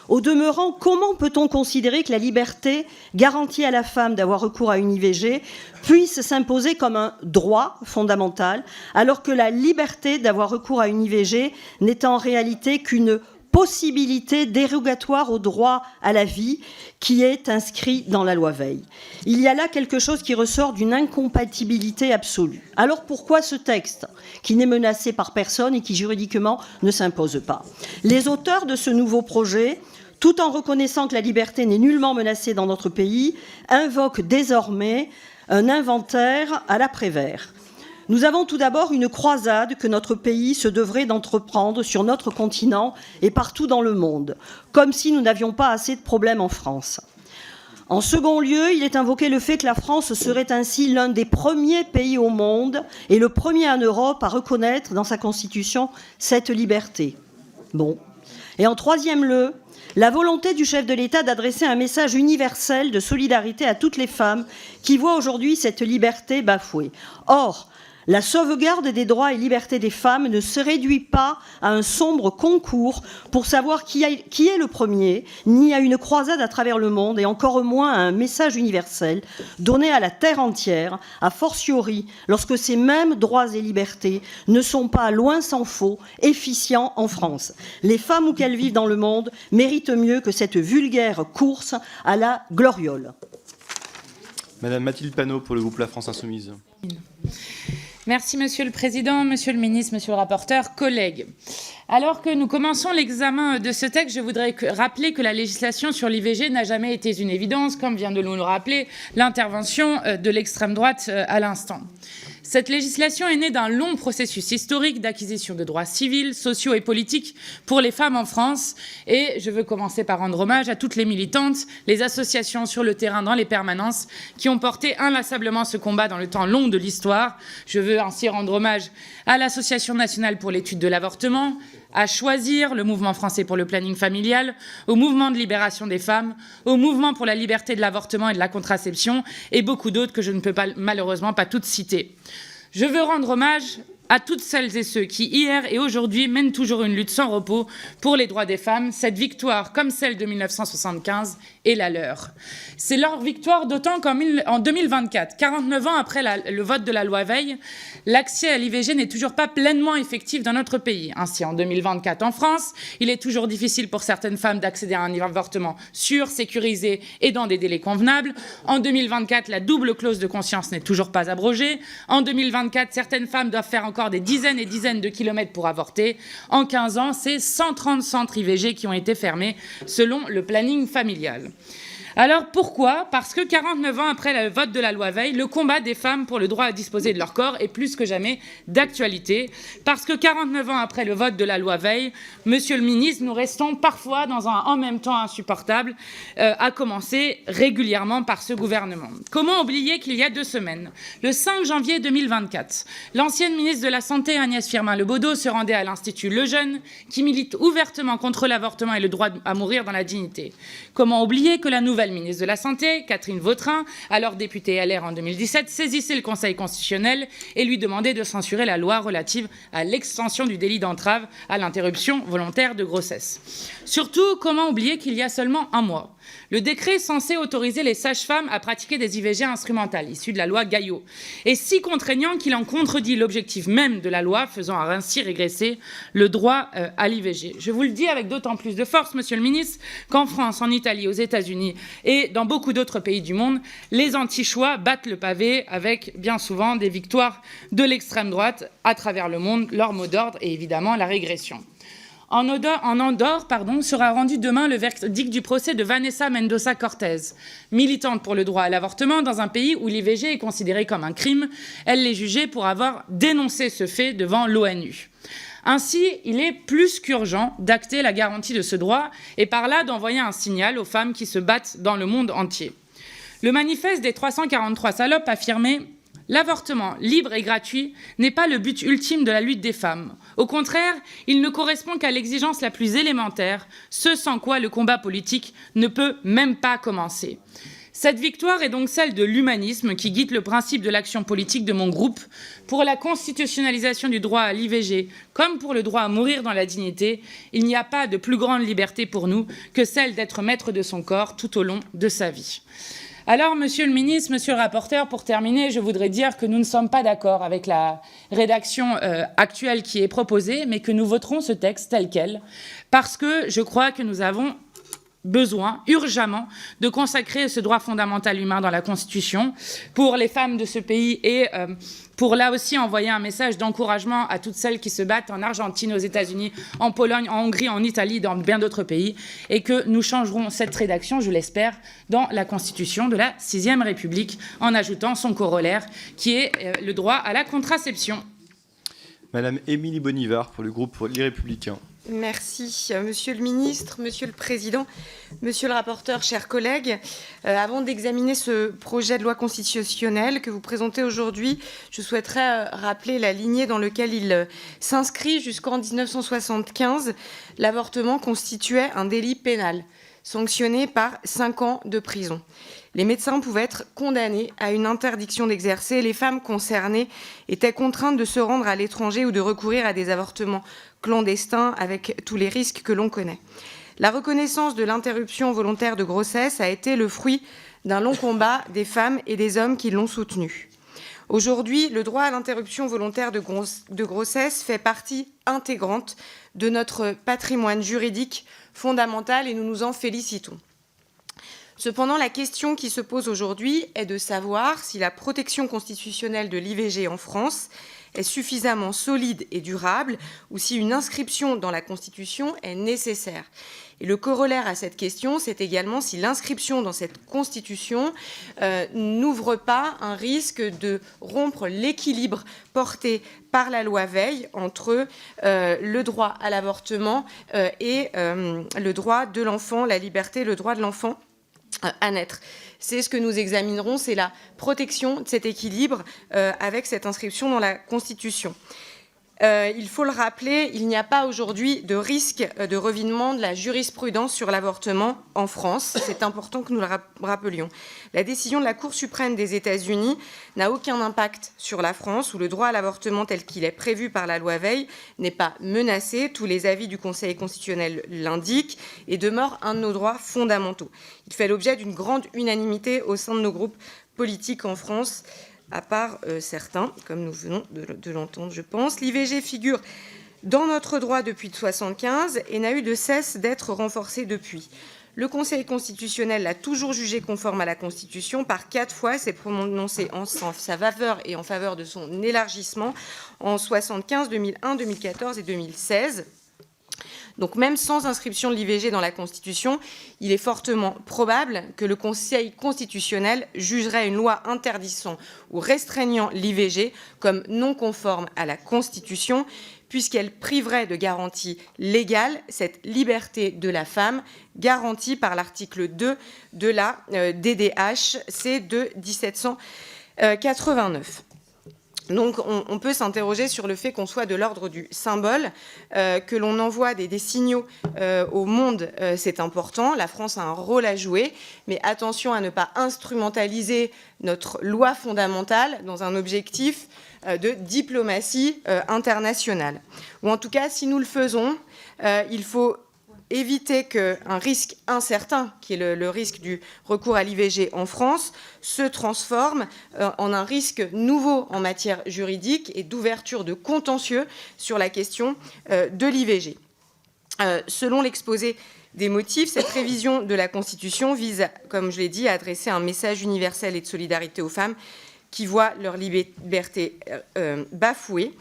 Au demeurant, comment peut-on considérer que la liberté garantie à la femme d'avoir recours à une IVG puisse s'imposer comme un droit fondamental, alors que la liberté d'avoir recours à une IVG n'est en réalité qu'une possibilité dérogatoire au droit à la vie qui est inscrit dans la loi Veil. Il y a là quelque chose qui ressort d'une incompatibilité absolue. Alors pourquoi ce texte qui n'est menacé par personne et qui juridiquement ne s'impose pas? Les auteurs de ce nouveau projet, tout en reconnaissant que la liberté n'est nullement menacée dans notre pays, invoquent désormais un inventaire à la Prévert. Nous avons tout d'abord une croisade que notre pays se devrait d'entreprendre sur notre continent et partout dans le monde, comme si nous n'avions pas assez de problèmes en France. En second lieu, il est invoqué le fait que la France serait ainsi l'un des premiers pays au monde et le premier en Europe à reconnaître dans sa Constitution cette liberté. Bon. Et en troisième lieu, la volonté du chef de l'État d'adresser un message universel de solidarité à toutes les femmes qui voient aujourd'hui cette liberté bafouée. Or, La sauvegarde des droits et libertés des femmes ne se réduit pas à un sombre concours pour savoir qui est le premier, ni à une croisade à travers le monde, et encore moins à un message universel donné à la terre entière, a fortiori lorsque ces mêmes droits et libertés ne sont pas, loin s'en faut, efficients en France. Les femmes, où qu'elles vivent dans le monde, méritent mieux que cette vulgaire course à la gloriole. Madame Mathilde Panot pour le groupe La France Insoumise. Merci Monsieur le Président, Monsieur le Ministre, Monsieur le Rapporteur, collègues. Alors que nous commençons l'examen de ce texte, je voudrais rappeler que la législation sur l'IVG n'a jamais été une évidence, comme vient de nous le rappeler l'intervention de l'extrême droite à l'instant. Cette législation est née d'un long processus historique d'acquisition de droits civils, sociaux et politiques pour les femmes en France. Et je veux commencer par rendre hommage à toutes les militantes, les associations sur le terrain dans les permanences qui ont porté inlassablement ce combat dans le temps long de l'histoire. Je veux ainsi rendre hommage à l'Association nationale pour l'étude de l'avortement, à Choisir, le mouvement français pour le planning familial, au mouvement de libération des femmes, au mouvement pour la liberté de l'avortement et de la contraception, et beaucoup d'autres que je ne peux malheureusement pas toutes citer. Je veux rendre hommage à toutes celles et ceux qui, hier et aujourd'hui, mènent toujours une lutte sans repos pour les droits des femmes. Cette victoire, comme celle de 1975, est la leur. C'est leur victoire d'autant qu'en 2024, 49 ans après le vote de la loi Veil, l'accès à l'IVG n'est toujours pas pleinement effectif dans notre pays. Ainsi, en 2024, en France, il est toujours difficile pour certaines femmes d'accéder à un avortement sûr, sécurisé et dans des délais convenables. En 2024, la double clause de conscience n'est toujours pas abrogée. En 2024, certaines femmes doivent faire encore des dizaines et dizaines de kilomètres pour avorter. En 15 ans, c'est 130 centres IVG qui ont été fermés selon le planning familial. Alors pourquoi ? Parce que 49 ans après le vote de la loi Veil, le combat des femmes pour le droit à disposer de leur corps est plus que jamais d'actualité. Parce que 49 ans après le vote de la loi Veil, Monsieur le ministre, nous restons parfois dans un en même temps insupportable, à commencer régulièrement par ce gouvernement. Comment oublier qu'il y a 2 semaines, le 5 janvier 2024, l'ancienne ministre de la Santé Agnès Firmin-Lebaudot se rendait à l'Institut Lejeune, qui milite ouvertement contre l'avortement et le droit à mourir dans la dignité. Comment oublier que la nouvelle ministre de la Santé, Catherine Vautrin, alors députée LR en 2017, saisissait le Conseil constitutionnel et lui demandait de censurer la loi relative à l'extension du délit d'entrave à l'interruption volontaire de grossesse. Surtout, comment oublier qu'il y a seulement un mois, le décret censé autoriser les sages-femmes à pratiquer des IVG instrumentales, issues de la loi Gaillot, est si contraignant qu'il en contredit l'objectif même de la loi, faisant ainsi régresser le droit à l'IVG. Je vous le dis avec d'autant plus de force, Monsieur le ministre, qu'en France, en Italie, aux États-Unis et dans beaucoup d'autres pays du monde, les anti-choix battent le pavé avec bien souvent des victoires de l'extrême droite à travers le monde. Leur mot d'ordre est évidemment la régression. En Andorre, sera rendu demain le verdict du procès de Vanessa Mendoza Cortez, militante pour le droit à l'avortement dans un pays où l'IVG est considéré comme un crime. Elle l'est jugée pour avoir dénoncé ce fait devant l'ONU. Ainsi, il est plus qu'urgent d'acter la garantie de ce droit et par là d'envoyer un signal aux femmes qui se battent dans le monde entier. Le manifeste des 343 salopes affirmait « L'avortement libre et gratuit n'est pas le but ultime de la lutte des femmes. Au contraire, il ne correspond qu'à l'exigence la plus élémentaire, ce sans quoi le combat politique ne peut même pas commencer. » Cette victoire est donc celle de l'humanisme qui guide le principe de l'action politique de mon groupe pour la constitutionnalisation du droit à l'IVG, comme pour le droit à mourir dans la dignité. Il n'y a pas de plus grande liberté pour nous que celle d'être maître de son corps tout au long de sa vie. Alors, Monsieur le ministre, Monsieur le rapporteur, pour terminer, je voudrais dire que nous ne sommes pas d'accord avec la rédaction actuelle qui est proposée, mais que nous voterons ce texte tel quel, parce que je crois que nous avons besoin, urgemment, de consacrer ce droit fondamental humain dans la Constitution pour les femmes de ce pays et pour là aussi envoyer un message d'encouragement à toutes celles qui se battent en Argentine, aux États-Unis, en Pologne, en Hongrie, en Italie, dans bien d'autres pays, et que nous changerons cette rédaction, je l'espère, dans la Constitution de la 6e République, en ajoutant son corollaire, qui est le droit à la contraception. Madame Émilie Bonivard pour le groupe Les Républicains. Merci, Monsieur le Ministre, Monsieur le Président, Monsieur le rapporteur, chers collègues. Avant d'examiner ce projet de loi constitutionnelle que vous présentez aujourd'hui, je souhaiterais rappeler la lignée dans laquelle il s'inscrit. Jusqu'en 1975, l'avortement constituait un délit pénal. sanctionné par 5 ans de prison. Les médecins pouvaient être condamnés à une interdiction d'exercer. Les femmes concernées étaient contraintes de se rendre à l'étranger ou de recourir à des avortements clandestins avec tous les risques que l'on connaît. La reconnaissance de l'interruption volontaire de grossesse a été le fruit d'un long combat des femmes et des hommes qui l'ont soutenu. Aujourd'hui, le droit à l'interruption volontaire de grossesse fait partie intégrante de notre patrimoine juridique fondamental et nous nous en félicitons. Cependant, la question qui se pose aujourd'hui est de savoir si la protection constitutionnelle de l'IVG en France est suffisamment solide et durable ou si une inscription dans la Constitution est nécessaire. Et le corollaire à cette question, c'est également si l'inscription dans cette Constitution n'ouvre pas un risque de rompre l'équilibre porté par la loi Veil entre le droit à l'avortement et le droit de l'enfant, la liberté, le droit de l'enfant à naître. C'est ce que nous examinerons, c'est la protection de cet équilibre avec cette inscription dans la Constitution. Il faut le rappeler, il n'y a pas aujourd'hui de risque de revinement de la jurisprudence sur l'avortement en France. C'est important que nous le rappelions. La décision de la Cour suprême des États-Unis n'a aucun impact sur la France, où le droit à l'avortement tel qu'il est prévu par la loi Veil n'est pas menacé. Tous les avis du Conseil constitutionnel l'indiquent et demeure un de nos droits fondamentaux. Il fait l'objet d'une grande unanimité au sein de nos groupes politiques en France, à part certains, comme nous venons de l'entendre, je pense. L'IVG figure dans notre droit depuis 1975 et n'a eu de cesse d'être renforcée depuis. Le Conseil constitutionnel l'a toujours jugé conforme à la Constitution. Par 4 fois, s'est prononcé en sa faveur et en faveur de son élargissement en 1975, 2001, 2014 et 2016. Donc même sans inscription de l'IVG dans la Constitution, il est fortement probable que le Conseil constitutionnel jugerait une loi interdisant ou restreignant l'IVG comme non conforme à la Constitution, puisqu'elle priverait de garantie légale cette liberté de la femme garantie par l'article 2 de la DDH-C de 1789. Donc on peut s'interroger sur le fait qu'on soit de l'ordre du symbole, que l'on envoie des signaux au monde, c'est important. La France a un rôle à jouer, mais attention à ne pas instrumentaliser notre loi fondamentale dans un objectif de diplomatie internationale. Ou en tout cas, si nous le faisons, il faut éviter qu'un risque incertain, qui est le risque du recours à l'IVG en France, se transforme en un risque nouveau en matière juridique et d'ouverture de contentieux sur la question de l'IVG. Selon l'exposé des motifs, cette révision de la Constitution vise, comme je l'ai dit, à adresser un message universel et de solidarité aux femmes qui voient leur liberté bafouée.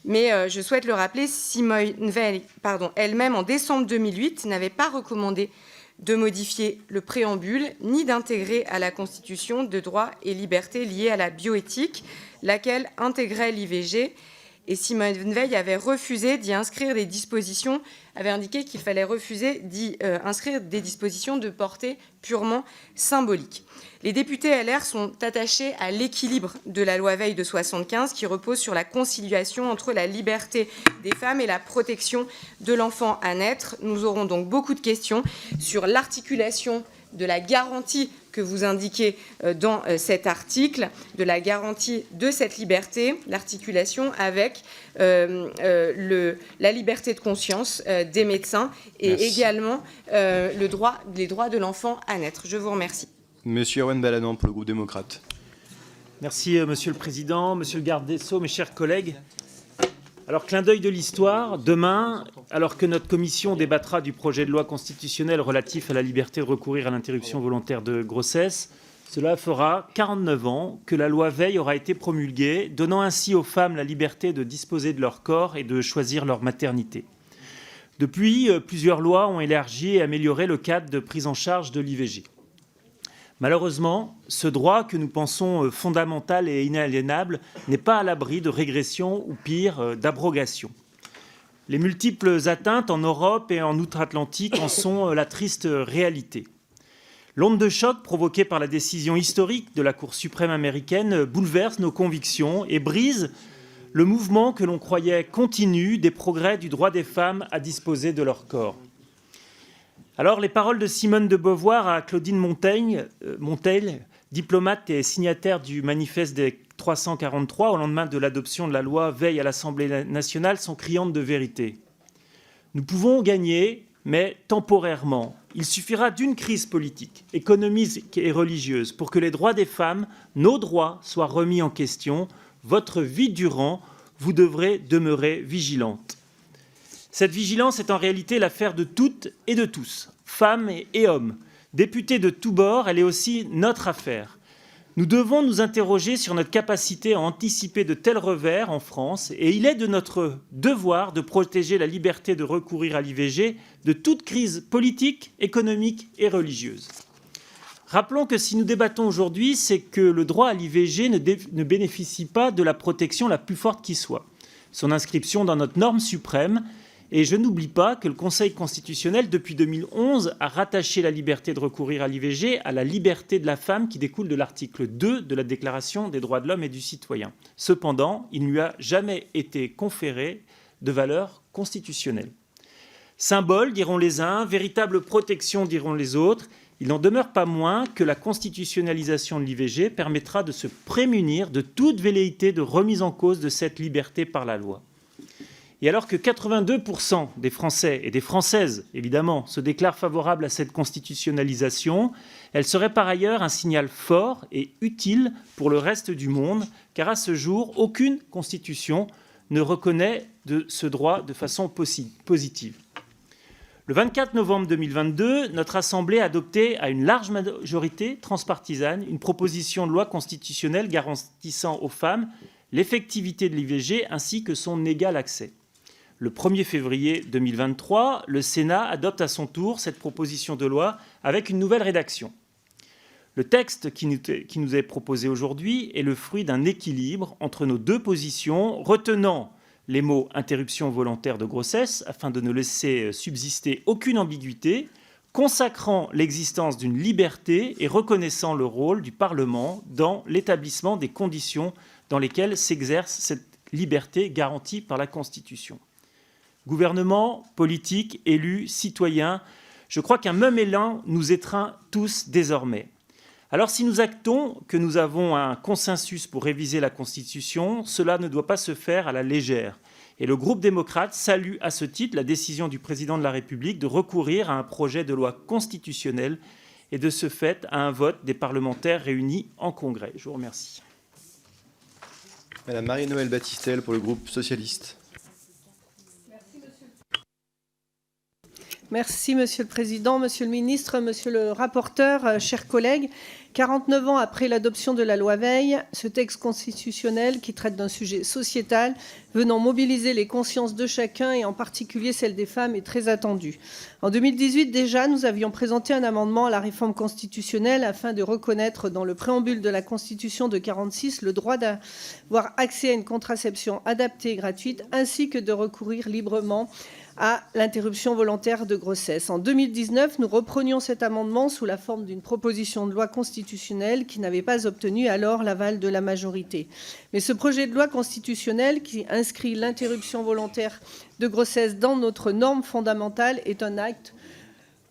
Mais je souhaite le rappeler, Simone Veil, elle-même, en décembre 2008, n'avait pas recommandé de modifier le préambule, ni d'intégrer à la Constitution de droits et libertés liés à la bioéthique, laquelle intégrait l'IVG. Et Simone Veil avait refusé d'y inscrire des dispositions, avait indiqué qu'il fallait refuser d'y inscrire des dispositions de portée purement symbolique. Les députés LR sont attachés à l'équilibre de la loi Veil de 1975 qui repose sur la conciliation entre la liberté des femmes et la protection de l'enfant à naître. Nous aurons donc beaucoup de questions sur l'articulation de la garantie que vous indiquez dans cet article, de la garantie de cette liberté, l'articulation avec la liberté de conscience des médecins et Merci. Également les droits de l'enfant à naître. Je vous remercie. Monsieur Erwan Balanant pour le groupe démocrate. Merci Monsieur le Président, Monsieur le garde des Sceaux, mes chers collègues. Alors, clin d'œil de l'histoire, demain, alors que notre commission débattra du projet de loi constitutionnelle relatif à la liberté de recourir à l'interruption volontaire de grossesse, cela fera 49 ans que la loi Veil aura été promulguée, donnant ainsi aux femmes la liberté de disposer de leur corps et de choisir leur maternité. Depuis, plusieurs lois ont élargi et amélioré le cadre de prise en charge de l'IVG. Malheureusement, ce droit que nous pensons fondamental et inaliénable n'est pas à l'abri de régression ou pire, d'abrogation. Les multiples atteintes en Europe et en outre-Atlantique en sont la triste réalité. L'onde de choc provoquée par la décision historique de la Cour suprême américaine bouleverse nos convictions et brise le mouvement que l'on croyait continu des progrès du droit des femmes à disposer de leur corps. Alors, les paroles de Simone de Beauvoir à Claudine Monteil, diplomate et signataire du manifeste des 343 au lendemain de l'adoption de la loi Veil à l'Assemblée nationale, sont criantes de vérité. Nous pouvons gagner, mais temporairement. Il suffira d'une crise politique, économique et religieuse pour que les droits des femmes, nos droits, soient remis en question. Votre vie durant, vous devrez demeurer vigilante. Cette vigilance est en réalité l'affaire de toutes et de tous, femmes et hommes. Députés de tous bords, elle est aussi notre affaire. Nous devons nous interroger sur notre capacité à anticiper de tels revers en France, et il est de notre devoir de protéger la liberté de recourir à l'IVG de toute crise politique, économique et religieuse. Rappelons que si nous débattons aujourd'hui, c'est que le droit à l'IVG ne bénéficie pas de la protection la plus forte qui soit. Son inscription dans notre norme suprême. Et je n'oublie pas que le Conseil constitutionnel, depuis 2011, a rattaché la liberté de recourir à l'IVG à la liberté de la femme qui découle de l'article 2 de la Déclaration des droits de l'homme et du citoyen. Cependant, il ne lui a jamais été conféré de valeur constitutionnelle. Symbole, diront les uns, véritable protection, diront les autres, il n'en demeure pas moins que la constitutionnalisation de l'IVG permettra de se prémunir de toute velléité de remise en cause de cette liberté par la loi. Et alors que 82% des Français et des Françaises, évidemment, se déclarent favorables à cette constitutionnalisation, elle serait par ailleurs un signal fort et utile pour le reste du monde, car à ce jour, aucune constitution ne reconnaît ce droit de façon positive. Le 24 novembre 2022, notre Assemblée a adopté à une large majorité transpartisane une proposition de loi constitutionnelle garantissant aux femmes l'effectivité de l'IVG ainsi que son égal accès. Le 1er février 2023, le Sénat adopte à son tour cette proposition de loi avec une nouvelle rédaction. Le texte qui nous est proposé aujourd'hui est le fruit d'un équilibre entre nos deux positions, retenant les mots « interruption volontaire de grossesse » afin de ne laisser subsister aucune ambiguïté, consacrant l'existence d'une liberté et reconnaissant le rôle du Parlement dans l'établissement des conditions dans lesquelles s'exerce cette liberté garantie par la Constitution. Gouvernement, politique, élus, citoyens, je crois qu'un même élan nous étreint tous désormais. Alors si nous actons que nous avons un consensus pour réviser la Constitution, cela ne doit pas se faire à la légère. Et le groupe démocrate salue à ce titre la décision du président de la République de recourir à un projet de loi constitutionnelle et de ce fait à un vote des parlementaires réunis en Congrès. Je vous remercie. Madame Marie-Noëlle Battistel pour le groupe socialiste. Merci, Monsieur le Président, Monsieur le Ministre, Monsieur le rapporteur, chers collègues. 49 ans après l'adoption de la loi Veil, ce texte constitutionnel qui traite d'un sujet sociétal venant mobiliser les consciences de chacun et en particulier celle des femmes est très attendu. En 2018 déjà, nous avions présenté un amendement à la réforme constitutionnelle afin de reconnaître dans le préambule de la Constitution de 1946 le droit d'avoir accès à une contraception adaptée et gratuite ainsi que de recourir librement à l'interruption volontaire de grossesse. En 2019, nous reprenions cet amendement sous la forme d'une proposition de loi constitutionnelle qui n'avait pas obtenu alors l'aval de la majorité. Mais ce projet de loi constitutionnelle qui inscrit l'interruption volontaire de grossesse dans notre norme fondamentale est un acte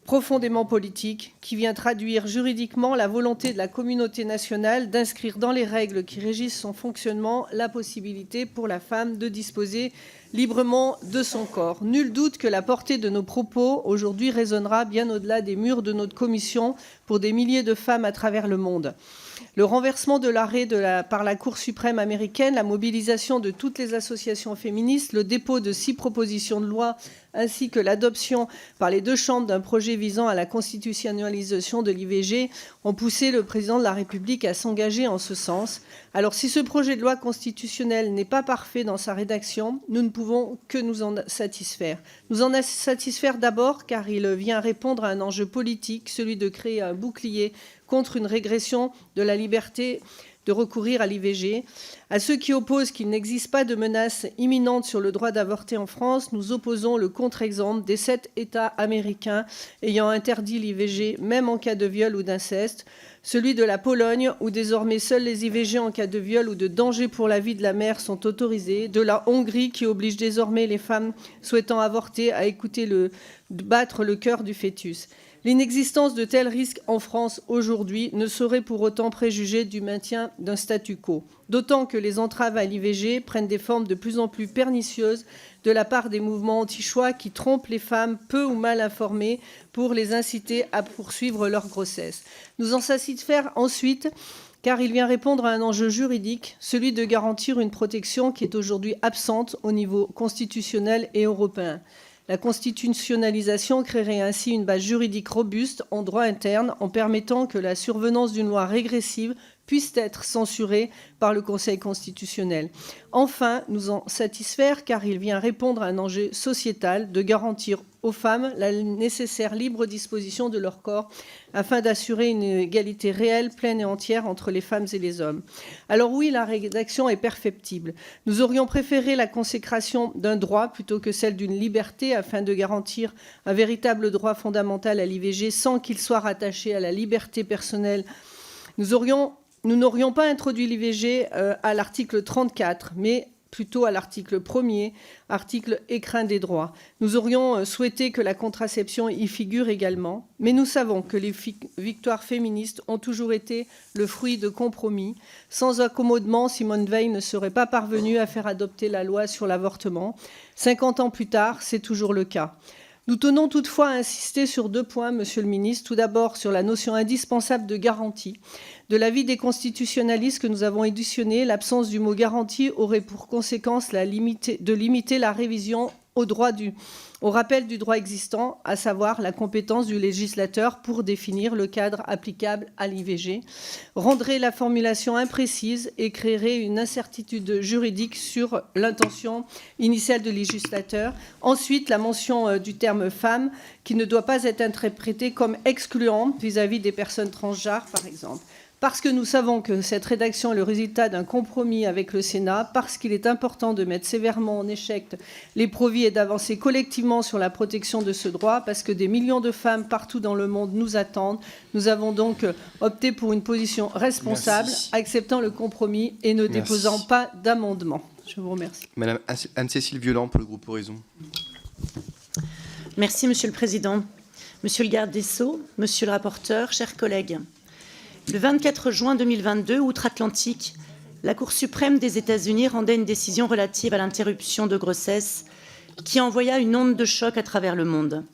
profondément politique qui vient traduire juridiquement la volonté de la communauté nationale d'inscrire dans les règles qui régissent son fonctionnement la possibilité pour la femme de disposer librement de son corps. Nul doute que la portée de nos propos aujourd'hui résonnera bien au-delà des murs de notre commission pour des milliers de femmes à travers le monde. Le renversement de l'arrêt par la Cour suprême américaine, la mobilisation de toutes les associations féministes, le dépôt de 6 propositions de loi ainsi que l'adoption par les 2 chambres d'un projet visant à la constitutionnalisation de l'IVG ont poussé le président de la République à s'engager en ce sens. Alors si ce projet de loi constitutionnelle n'est pas parfait dans sa rédaction, nous ne pouvons que nous en satisfaire. Nous en satisfaire d'abord car il vient répondre à un enjeu politique, celui de créer un bouclier contre une régression de la liberté de recourir à l'IVG. À ceux qui opposent qu'il n'existe pas de menace imminente sur le droit d'avorter en France, nous opposons le contre-exemple des 7 États américains ayant interdit l'IVG, même en cas de viol ou d'inceste, celui de la Pologne, où désormais seules les IVG en cas de viol ou de danger pour la vie de la mère sont autorisées, de la Hongrie, qui oblige désormais les femmes souhaitant avorter à écouter battre le cœur du fœtus. L'inexistence de tels risques en France aujourd'hui ne saurait pour autant préjuger du maintien d'un statu quo, d'autant que les entraves à l'IVG prennent des formes de plus en plus pernicieuses de la part des mouvements anti-choix qui trompent les femmes peu ou mal informées pour les inciter à poursuivre leur grossesse. Nous en satisfaire ensuite car il vient répondre à un enjeu juridique, celui de garantir une protection qui est aujourd'hui absente au niveau constitutionnel et européen. La constitutionnalisation créerait ainsi une base juridique robuste en droit interne en permettant que la survenance d'une loi régressive puisse être censurée par le Conseil constitutionnel. Enfin, nous en satisfaire car il vient répondre à un enjeu sociétal de garantir aux femmes la nécessaire libre disposition de leur corps afin d'assurer une égalité réelle, pleine et entière entre les femmes et les hommes. Alors oui, la rédaction est perfectible. Nous aurions préféré la consécration d'un droit plutôt que celle d'une liberté afin de garantir un véritable droit fondamental à l'IVG sans qu'il soit rattaché à la liberté personnelle. Nous n'aurions pas introduit l'IVG à l'article 34, mais plutôt à l'article 1er, article écrin des droits. Nous aurions souhaité que la contraception y figure également, mais nous savons que les victoires féministes ont toujours été le fruit de compromis. Sans accommodement, Simone Veil ne serait pas parvenue à faire adopter la loi sur l'avortement. 50 ans plus tard, c'est toujours le cas. Nous tenons toutefois à insister sur 2 points, Monsieur le ministre. Tout d'abord, sur la notion indispensable de garantie. De l'avis des constitutionnalistes que nous avons éditionné, l'absence du mot garantie aurait pour conséquence de limiter la révision au rappel du droit existant, à savoir la compétence du législateur pour définir le cadre applicable à l'IVG, rendrait la formulation imprécise et créerait une incertitude juridique sur l'intention initiale du législateur. Ensuite, la mention du terme « femme » qui ne doit pas être interprétée comme excluante vis-à-vis des personnes transgenres, par exemple. Parce que nous savons que cette rédaction est le résultat d'un compromis avec le Sénat, parce qu'il est important de mettre sévèrement en échec les profits et d'avancer collectivement sur la protection de ce droit, parce que des millions de femmes partout dans le monde nous attendent. Nous avons donc opté pour une position responsable, acceptant le compromis et ne déposant pas d'amendement. Je vous remercie. Madame Anne-Cécile Violent pour le groupe Horizon. Merci, Monsieur le Président. Monsieur le garde des Sceaux, Monsieur le rapporteur, chers collègues. Le 24 juin 2022, outre-Atlantique, la Cour suprême des États-Unis rendait une décision relative à l'interruption de grossesse qui envoya une onde de choc à travers le monde.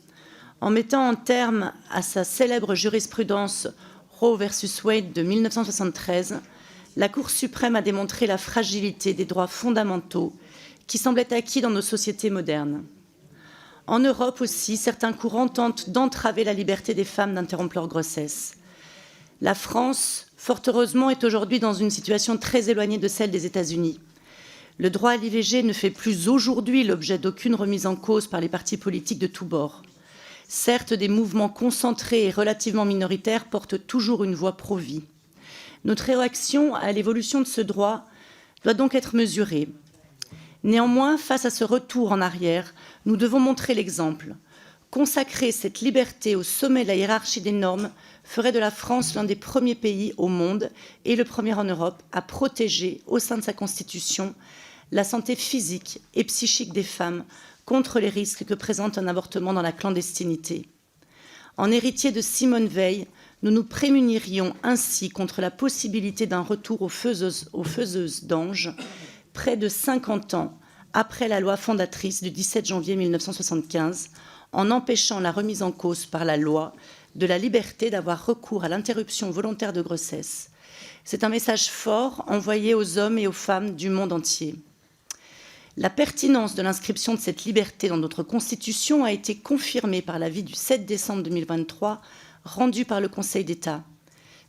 En mettant un terme à sa célèbre jurisprudence Roe versus Wade de 1973, la Cour suprême a démontré la fragilité des droits fondamentaux qui semblaient acquis dans nos sociétés modernes. En Europe aussi, certains courants tentent d'entraver la liberté des femmes d'interrompre leur grossesse. La France, fort heureusement, est aujourd'hui dans une situation très éloignée de celle des États-Unis. Le droit à l'IVG ne fait plus aujourd'hui l'objet d'aucune remise en cause par les partis politiques de tous bords. Certes, des mouvements concentrés et relativement minoritaires portent toujours une voix pro-vie. Notre réaction à l'évolution de ce droit doit donc être mesurée. Néanmoins, face à ce retour en arrière, nous devons montrer l'exemple. Consacrer cette liberté au sommet de la hiérarchie des normes ferait de la France l'un des premiers pays au monde et le premier en Europe à protéger, au sein de sa Constitution, la santé physique et psychique des femmes contre les risques que présente un avortement dans la clandestinité. En héritier de Simone Veil, nous nous prémunirions ainsi contre la possibilité d'un retour aux faiseuses d'anges près de 50 ans après la loi fondatrice du 17 janvier 1975, en empêchant la remise en cause par la loi de la liberté d'avoir recours à l'interruption volontaire de grossesse. C'est un message fort envoyé aux hommes et aux femmes du monde entier. La pertinence de l'inscription de cette liberté dans notre Constitution a été confirmée par l'avis du 7 décembre 2023 rendu par le Conseil d'État.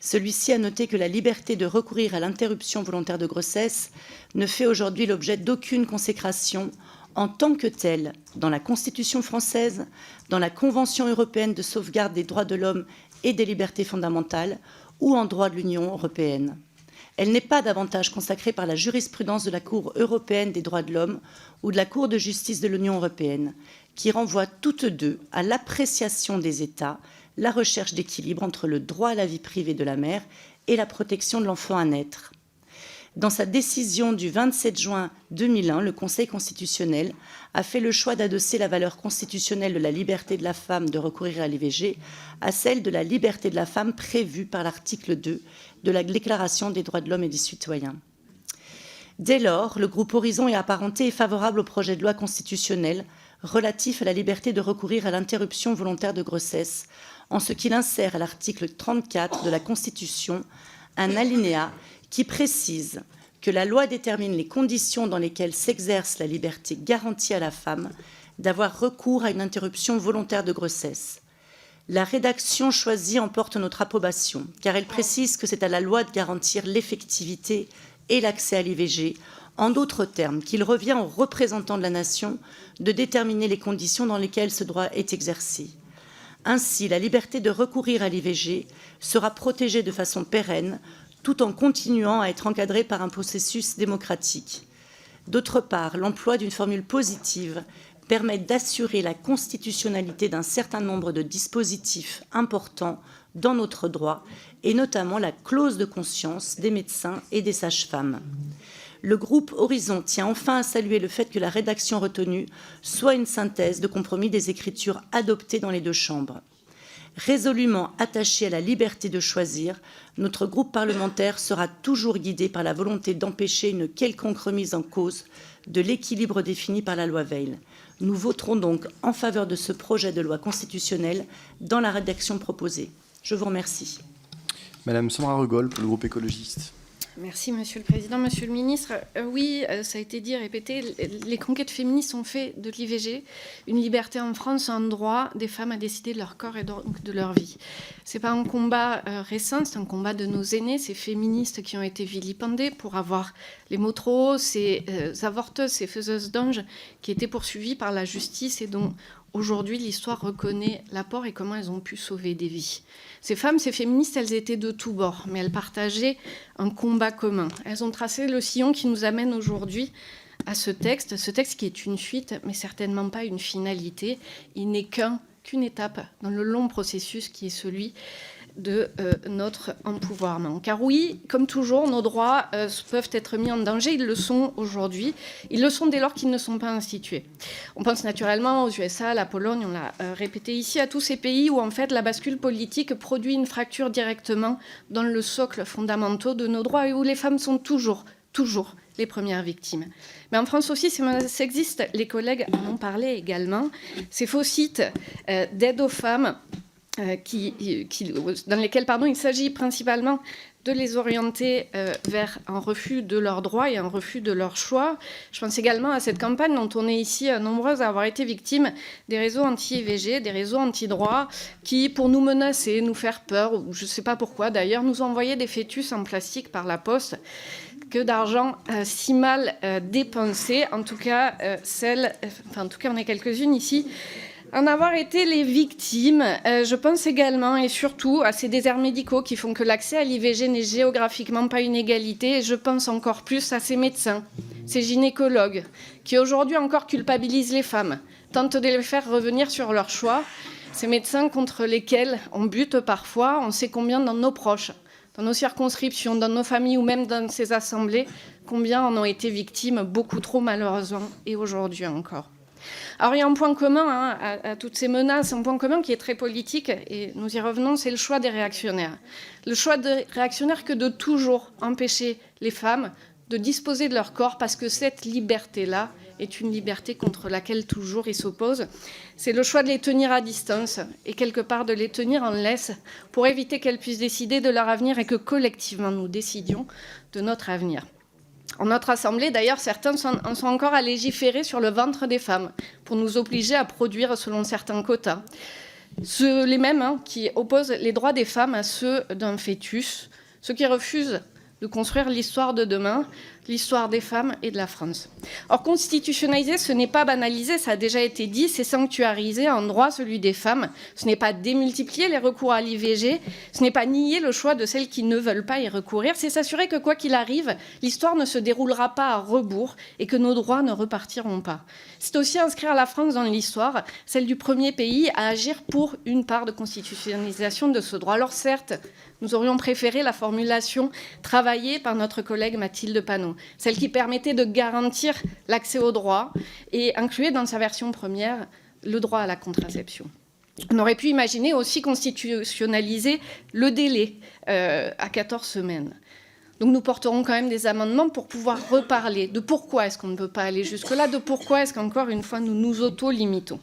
Celui-ci a noté que la liberté de recourir à l'interruption volontaire de grossesse ne fait aujourd'hui l'objet d'aucune consécration en tant que telle dans la Constitution française, dans la Convention européenne de sauvegarde des droits de l'homme et des libertés fondamentales ou en droit de l'Union européenne. Elle n'est pas davantage consacrée par la jurisprudence de la Cour européenne des droits de l'homme ou de la Cour de justice de l'Union européenne, qui renvoient toutes deux à l'appréciation des États, la recherche d'équilibre entre le droit à la vie privée de la mère et la protection de l'enfant à naître. Dans sa décision du 27 juin 2001, le Conseil constitutionnel a fait le choix d'adosser la valeur constitutionnelle de la liberté de la femme de recourir à l'IVG à celle de la liberté de la femme prévue par l'article 2 de la Déclaration des droits de l'homme et des citoyens. Dès lors, le groupe Horizon et Apparentés est favorable au projet de loi constitutionnelle relatif à la liberté de recourir à l'interruption volontaire de grossesse, en ce qu'il insère à l'article 34 de la Constitution un alinéa qui précise que la loi détermine les conditions dans lesquelles s'exerce la liberté garantie à la femme d'avoir recours à une interruption volontaire de grossesse. La rédaction choisie emporte notre approbation, car elle précise que c'est à la loi de garantir l'effectivité et l'accès à l'IVG, en d'autres termes, qu'il revient aux représentants de la nation de déterminer les conditions dans lesquelles ce droit est exercé. Ainsi, la liberté de recourir à l'IVG sera protégée de façon pérenne, tout en continuant à être encadrée par un processus démocratique. D'autre part, l'emploi d'une formule positive permet d'assurer la constitutionnalité d'un certain nombre de dispositifs importants dans notre droit, et notamment la clause de conscience des médecins et des sages-femmes. Le groupe Horizon tient enfin à saluer le fait que la rédaction retenue soit une synthèse de compromis des écritures adoptées dans les deux chambres. Résolument attaché à la liberté de choisir, notre groupe parlementaire sera toujours guidé par la volonté d'empêcher une quelconque remise en cause de l'équilibre défini par la loi Veil. Nous voterons donc en faveur de ce projet de loi constitutionnelle dans la rédaction proposée. Je vous remercie. Madame Sandra Regol, pour le groupe écologiste. Merci, Monsieur le Président. Monsieur le Ministre, oui, ça a été dit, répété, les conquêtes féministes ont fait de l'IVG une liberté en France, un droit des femmes à décider de leur corps et donc de leur vie. Ce n'est pas un combat récent, c'est un combat de nos aînés, ces féministes qui ont été vilipendées pour avoir les mots trop hauts, ces avorteuses, ces faiseuses d'anges qui étaient poursuivies par la justice et dont aujourd'hui l'histoire reconnaît l'apport et comment elles ont pu sauver des vies. Ces femmes, ces féministes, elles étaient de tous bords, mais elles partageaient un combat commun. Elles ont tracé le sillon qui nous amène aujourd'hui à ce texte qui est une suite, mais certainement pas une finalité. Il n'est qu'une étape dans le long processus qui est celui de notre empouvoirment. Car oui, comme toujours, nos droits peuvent être mis en danger. Ils le sont aujourd'hui. Ils le sont dès lors qu'ils ne sont pas institués. On pense naturellement aux USA, à la Pologne, on l'a répété ici, à tous ces pays où en fait la bascule politique produit une fracture directement dans le socle fondamental de nos droits et où les femmes sont toujours les premières victimes. Mais en France aussi, ça existe. Les collègues en ont parlé également. Ces faux sites d'aide aux femmes dans lesquels il s'agit principalement de les orienter vers un refus de leurs droits et un refus de leur choix. Je pense également à cette campagne dont on est ici nombreuses à avoir été victimes des réseaux anti-IVG, des réseaux anti-droits, qui, pour nous menacer, nous faire peur, ou je ne sais pas pourquoi d'ailleurs, nous envoyaient des fœtus en plastique par la poste. Que d'argent si mal dépensé. En tout cas, on est quelques-unes ici en avoir été les victimes. Je pense également et surtout à ces déserts médicaux qui font que l'accès à l'IVG n'est géographiquement pas une égalité. Et je pense encore plus à ces médecins, ces gynécologues, qui aujourd'hui encore culpabilisent les femmes, tentent de les faire revenir sur leur choix. Ces médecins contre lesquels on bute parfois, on sait combien dans nos proches, dans nos circonscriptions, dans nos familles ou même dans ces assemblées, combien en ont été victimes, beaucoup trop malheureusement, et aujourd'hui encore. Alors il y a un point commun à toutes ces menaces, un point commun qui est très politique, et nous y revenons, c'est le choix des réactionnaires. Le choix des réactionnaires que de toujours empêcher les femmes de disposer de leur corps, parce que cette liberté-là est une liberté contre laquelle toujours ils s'opposent. C'est le choix de les tenir à distance et quelque part de les tenir en laisse pour éviter qu'elles puissent décider de leur avenir et que collectivement nous décidions de notre avenir. En notre Assemblée, d'ailleurs, certains en sont encore à légiférer sur le ventre des femmes pour nous obliger à produire selon certains quotas. Les mêmes qui opposent les droits des femmes à ceux d'un fœtus, ceux qui refusent de construire l'histoire de demain, l'histoire des femmes et de la France. Or, constitutionnaliser, ce n'est pas banaliser, ça a déjà été dit, c'est sanctuariser un droit, celui des femmes. Ce n'est pas démultiplier les recours à l'IVG, ce n'est pas nier le choix de celles qui ne veulent pas y recourir, c'est s'assurer que quoi qu'il arrive, l'histoire ne se déroulera pas à rebours et que nos droits ne repartiront pas. C'est aussi inscrire la France dans l'histoire, celle du premier pays à agir pour une part de constitutionnalisation de ce droit. Alors certes, nous aurions préféré la formulation travaillée par notre collègue Mathilde Panot, celle qui permettait de garantir l'accès au droit et incluait dans sa version première le droit à la contraception. On aurait pu imaginer aussi constitutionnaliser le délai à 14 semaines. Donc nous porterons quand même des amendements pour pouvoir reparler de pourquoi est-ce qu'on ne peut pas aller jusque-là, de pourquoi est-ce qu'encore une fois nous nous auto-limitons.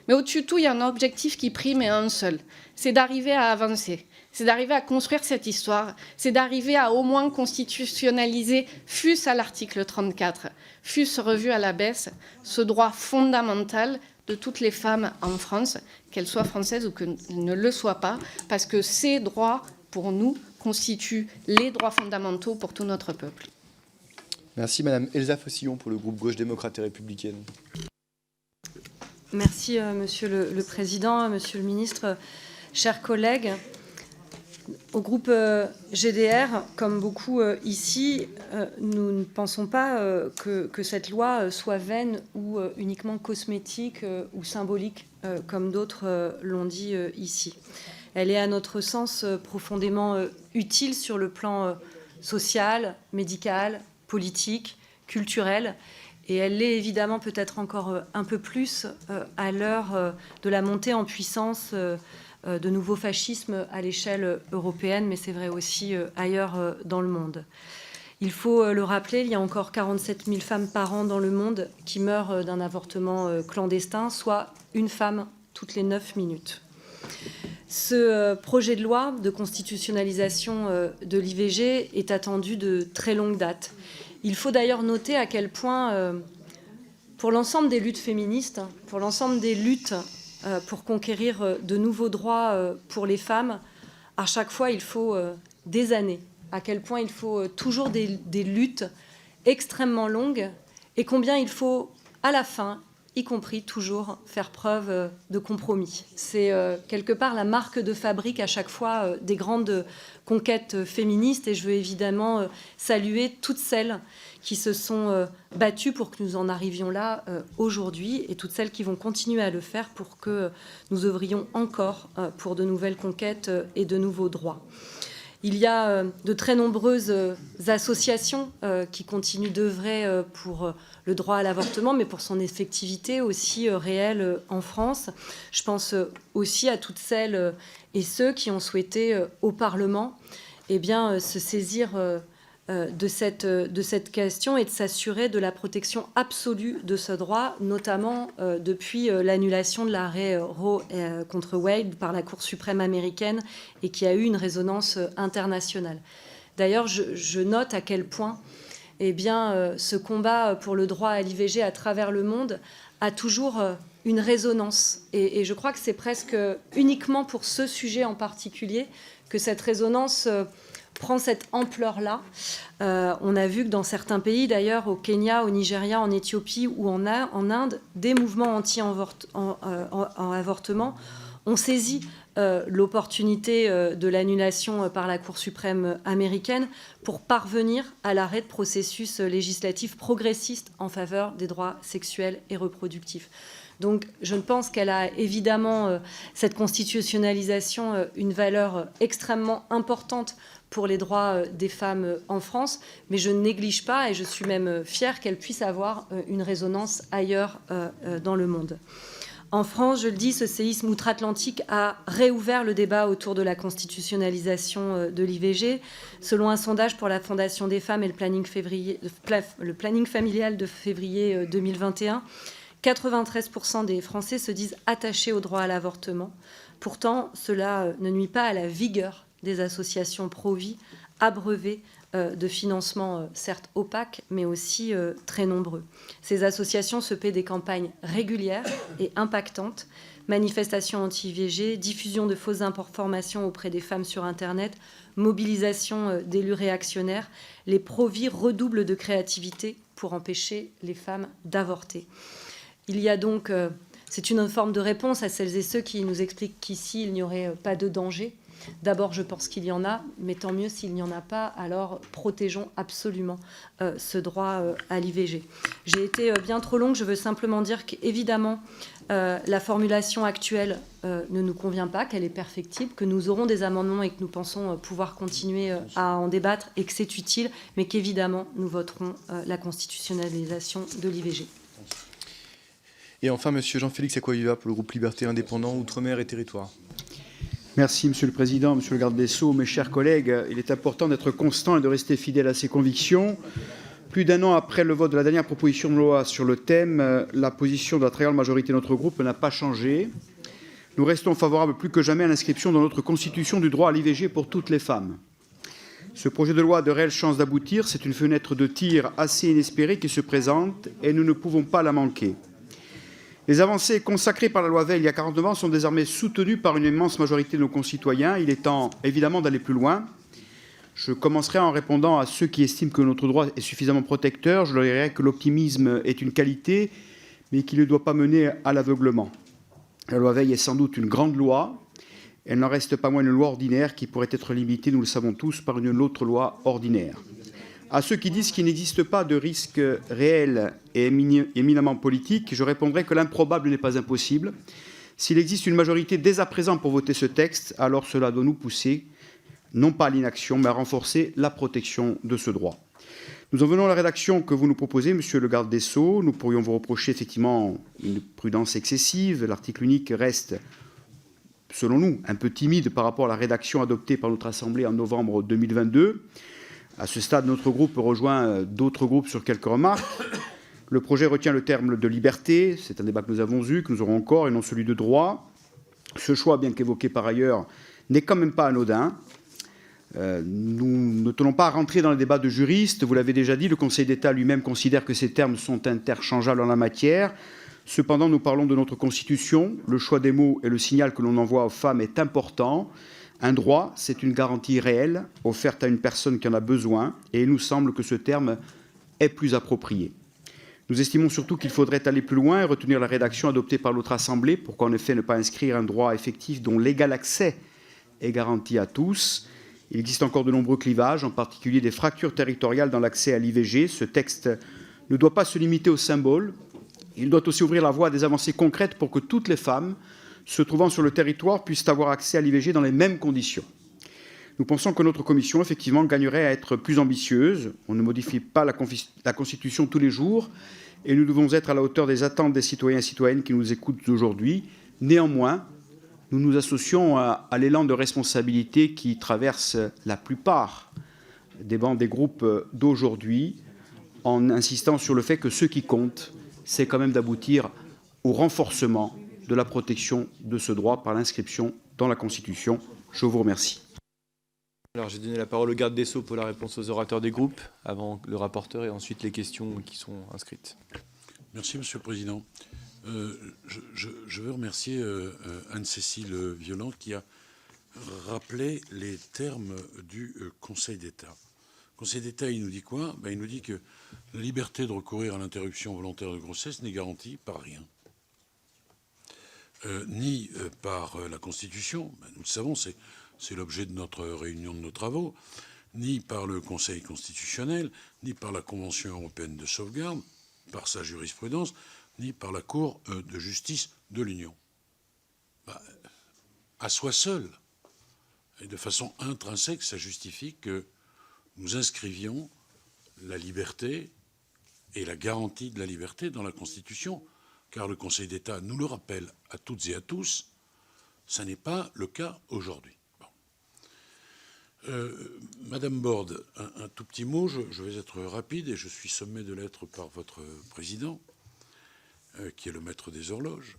Mais au-dessus de tout, il y a un objectif qui prime et un seul, c'est d'arriver à avancer. C'est d'arriver à construire cette histoire, c'est d'arriver à au moins constitutionnaliser, fût-ce à l'article 34, fût-ce revu à la baisse, ce droit fondamental de toutes les femmes en France, qu'elles soient françaises ou qu'elles ne le soient pas, parce que ces droits, pour nous, constituent les droits fondamentaux pour tout notre peuple. Merci Madame Elsa Fossillon pour le groupe Gauche démocrate et républicaine. Merci Monsieur le Président, Monsieur le Ministre, chers collègues. Au groupe GDR, comme beaucoup ici, nous ne pensons pas que cette loi soit vaine ou uniquement cosmétique ou symbolique, comme d'autres l'ont dit ici. Elle est à notre sens profondément utile sur le plan social, médical, politique, culturel. Et elle l'est évidemment peut-être encore un peu plus à l'heure de la montée en puissance de nouveaux fascismes à l'échelle européenne, mais c'est vrai aussi ailleurs dans le monde. Il faut le rappeler, il y a encore 47 000 femmes par an dans le monde qui meurent d'un avortement clandestin, soit une femme toutes les 9 minutes. Ce projet de loi de constitutionnalisation de l'IVG est attendu de très longue date. Il faut d'ailleurs noter à quel point, pour l'ensemble des luttes féministes, pour l'ensemble des luttes pour conquérir de nouveaux droits pour les femmes, à chaque fois, il faut des années. À quel point il faut toujours des luttes extrêmement longues et combien il faut, à la fin, y compris toujours, faire preuve de compromis. C'est quelque part la marque de fabrique à chaque fois des grandes conquêtes féministes et je veux évidemment saluer toutes celles qui se sont battues pour que nous en arrivions là aujourd'hui et toutes celles qui vont continuer à le faire pour que nous œuvrions encore pour de nouvelles conquêtes et de nouveaux droits. Il y a de très nombreuses associations qui continuent d'œuvrer pour le droit à l'avortement, mais pour son effectivité aussi réelle en France. Je pense aussi à toutes celles et ceux qui ont souhaité au Parlement se saisir de cette question et de s'assurer de la protection absolue de ce droit, notamment depuis l'annulation de l'arrêt Roe contre Wade par la Cour suprême américaine et qui a eu une résonance internationale. D'ailleurs, je note à quel point ce combat pour le droit à l'IVG à travers le monde a toujours une résonance. Et je crois que c'est presque uniquement pour ce sujet en particulier que cette résonance prend cette ampleur-là. On a vu que dans certains pays, d'ailleurs au Kenya, au Nigeria, en Éthiopie ou en Inde, des mouvements anti-avortement ont saisi l'opportunité de l'annulation par la Cour suprême américaine pour parvenir à l'arrêt de processus législatifs progressistes en faveur des droits sexuels et reproductifs. Donc je pense qu'elle a évidemment, cette constitutionnalisation, une valeur extrêmement importante pour les droits des femmes en France, mais je ne néglige pas, et je suis même fière qu'elle puisse avoir une résonance ailleurs dans le monde. En France, je le dis, ce séisme outre-Atlantique a réouvert le débat autour de la constitutionnalisation de l'IVG. Selon un sondage pour la Fondation des femmes et le planning familial de février 2021, 93% des Français se disent attachés au droit à l'avortement. Pourtant, cela ne nuit pas à la vigueur des associations pro-vie, abreuvées de financements certes opaques, mais aussi très nombreux. Ces associations se paient des campagnes régulières et impactantes, manifestations anti-IVG, diffusion de fausses informations auprès des femmes sur Internet, mobilisation d'élus réactionnaires. Les pro-vie redoublent de créativité pour empêcher les femmes d'avorter. Il y a donc, c'est une forme de réponse à celles et ceux qui nous expliquent qu'ici, il n'y aurait pas de danger. D'abord, je pense qu'il y en a, mais tant mieux s'il n'y en a pas, alors protégeons absolument ce droit à l'IVG. J'ai été bien trop longue, je veux simplement dire qu'évidemment, la formulation actuelle ne nous convient pas, qu'elle est perfectible, que nous aurons des amendements et que nous pensons pouvoir continuer à en débattre et que c'est utile, mais qu'évidemment, nous voterons la constitutionnalisation de l'IVG. Et enfin, monsieur Jean-Félix Acquaviva pour le groupe Liberté Indépendant, Outre-mer et Territoires. Merci, Monsieur le Président, Monsieur le Garde des Sceaux, mes chers collègues. Il est important d'être constant et de rester fidèle à ses convictions. Plus d'un an après le vote de la dernière proposition de loi sur le thème, la position de la très grande majorité de notre groupe n'a pas changé. Nous restons favorables plus que jamais à l'inscription dans notre Constitution du droit à l'IVG pour toutes les femmes. Ce projet de loi a de réelles chances d'aboutir. C'est une fenêtre de tir assez inespérée qui se présente et nous ne pouvons pas la manquer. Les avancées consacrées par la loi Veil il y a 49 ans sont désormais soutenues par une immense majorité de nos concitoyens. Il est temps, évidemment, d'aller plus loin. Je commencerai en répondant à ceux qui estiment que notre droit est suffisamment protecteur. Je leur dirai que l'optimisme est une qualité, mais qu'il ne doit pas mener à l'aveuglement. La loi Veil est sans doute une grande loi. Elle n'en reste pas moins une loi ordinaire qui pourrait être limitée, nous le savons tous, par une autre loi ordinaire. À ceux qui disent qu'il n'existe pas de risque réel et éminemment politique, je répondrai que l'improbable n'est pas impossible. S'il existe une majorité dès à présent pour voter ce texte, alors cela doit nous pousser, non pas à l'inaction, mais à renforcer la protection de ce droit. Nous en venons à la rédaction que vous nous proposez, Monsieur le Garde des Sceaux. Nous pourrions vous reprocher effectivement une prudence excessive. L'article unique reste, selon nous, un peu timide par rapport à la rédaction adoptée par notre Assemblée en novembre 2022. À ce stade, notre groupe rejoint d'autres groupes sur quelques remarques. Le projet retient le terme de liberté. C'est un débat que nous avons eu, que nous aurons encore, et non celui de droit. Ce choix, bien qu'évoqué par ailleurs, n'est quand même pas anodin. Nous ne tenons pas à rentrer dans le débat de juristes. Vous l'avez déjà dit, le Conseil d'État lui-même considère que ces termes sont interchangeables en la matière. Cependant, nous parlons de notre Constitution. Le choix des mots et le signal que l'on envoie aux femmes est important. Un droit, c'est une garantie réelle offerte à une personne qui en a besoin, et il nous semble que ce terme est plus approprié. Nous estimons surtout qu'il faudrait aller plus loin et retenir la rédaction adoptée par l'autre Assemblée. Pourquoi en effet ne pas inscrire un droit effectif dont l'égal accès est garanti à tous? Il existe encore de nombreux clivages, en particulier des fractures territoriales dans l'accès à l'IVG. Ce texte ne doit pas se limiter aux symboles. Il doit aussi ouvrir la voie à des avancées concrètes pour que toutes les femmes se trouvant sur le territoire puissent avoir accès à l'IVG dans les mêmes conditions. Nous pensons que notre commission, effectivement, gagnerait à être plus ambitieuse. On ne modifie pas la Constitution tous les jours et nous devons être à la hauteur des attentes des citoyens et citoyennes qui nous écoutent aujourd'hui. Néanmoins, nous nous associons à l'élan de responsabilité qui traverse la plupart des bancs des groupes d'aujourd'hui en insistant sur le fait que ce qui compte, c'est quand même d'aboutir au renforcement de la protection de ce droit par l'inscription dans la Constitution. Je vous remercie. Alors, j'ai donné la parole au garde des Sceaux pour la réponse aux orateurs des groupes, avant le rapporteur et ensuite les questions qui sont inscrites. Merci, Monsieur le Président. Je veux remercier Anne-Cécile Violent qui a rappelé les termes du Conseil d'État. Le Conseil d'État, il nous dit quoi? Il nous dit que la liberté de recourir à l'interruption volontaire de grossesse n'est garantie par rien. Ni par la Constitution, nous le savons, c'est l'objet de notre réunion de nos travaux, ni par le Conseil constitutionnel, ni par la Convention européenne de sauvegarde, par sa jurisprudence, ni par la Cour de justice de l'Union. À soi seul, et de façon intrinsèque, ça justifie que nous inscrivions la liberté et la garantie de la liberté dans la Constitution, car le Conseil d'État nous le rappelle à toutes et à tous, ça n'est pas le cas aujourd'hui. Madame Borde, un tout petit mot, je vais être rapide et je suis sommé de l'être par votre président, qui est le maître des horloges.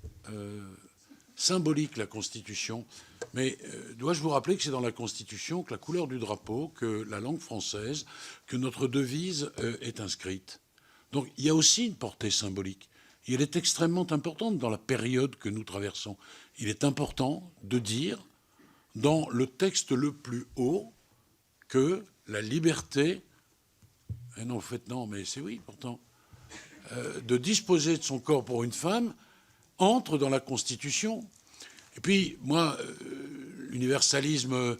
Symbolique, la Constitution, mais dois-je vous rappeler que c'est dans la Constitution que la couleur du drapeau, que la langue française, que notre devise est inscrite. Donc il y a aussi une portée symbolique. Et elle est extrêmement importante dans la période que nous traversons. Il est important de dire, dans le texte le plus haut, que la liberté, et non, en fait, non, mais c'est oui, pourtant, de disposer de son corps pour une femme entre dans la Constitution. Et puis, moi, l'universalisme,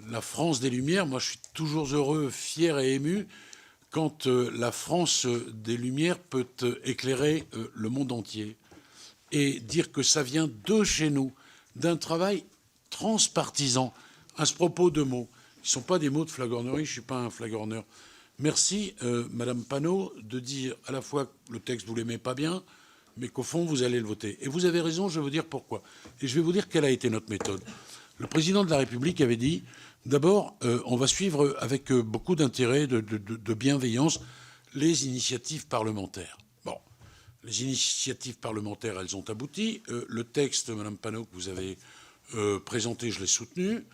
la France des Lumières, moi, je suis toujours heureux, fier et ému quand la France des Lumières peut éclairer le monde entier et dire que ça vient de chez nous, d'un travail transpartisan. À ce propos, deux mots. Ils ne sont pas des mots de flagornerie, je ne suis pas un flagorneur. Merci, Madame Panot, de dire à la fois que le texte, vous ne l'aimez pas bien, mais qu'au fond, vous allez le voter. Et vous avez raison, je vais vous dire pourquoi. Et je vais vous dire quelle a été notre méthode. Le président de la République avait dit, d'abord, on va suivre avec beaucoup d'intérêt, de bienveillance, les initiatives parlementaires. Bon, les initiatives parlementaires, elles ont abouti. Le texte, Madame Panot, que vous avez présenté, je l'ai soutenu.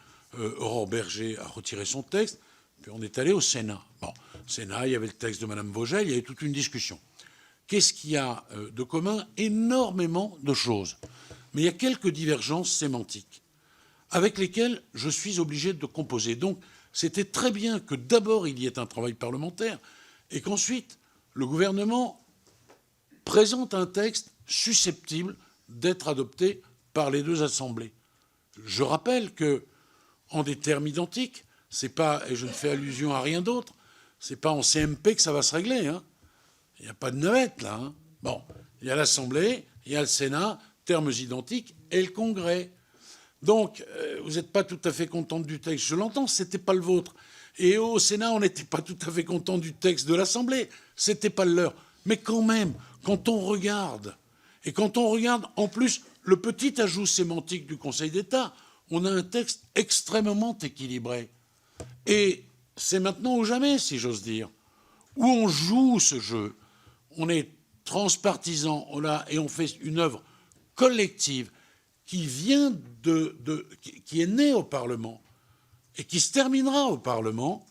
Aurore Berger a retiré son texte. Puis on est allé au Sénat. Bon, au Sénat, il y avait le texte de Madame Vogel, il y avait toute une discussion. Qu'est-ce qu'il y a de commun? Énormément de choses. Mais il y a quelques divergences sémantiques avec lesquelles je suis obligé de composer. Donc, c'était très bien que d'abord il y ait un travail parlementaire et qu'ensuite le gouvernement présente un texte susceptible d'être adopté par les deux assemblées. Je rappelle que, en des termes identiques, c'est pas, et je ne fais allusion à rien d'autre, c'est pas en CMP que ça va se régler, hein. Il n'y a pas de navette, là. Hein. Bon, il y a l'Assemblée, il y a le Sénat, termes identiques, et le Congrès. Donc, vous n'êtes pas tout à fait content du texte, je l'entends, ce n'était pas le vôtre. Et au Sénat, on n'était pas tout à fait content du texte de l'Assemblée, ce n'était pas le leur. Mais quand même, quand on regarde, et quand on regarde en plus le petit ajout sémantique du Conseil d'État, on a un texte extrêmement équilibré. Et c'est maintenant ou jamais, si j'ose dire, où on joue ce jeu. On est transpartisan, et on fait une œuvre collective qui vient qui est née au Parlement et qui se terminera au Parlement,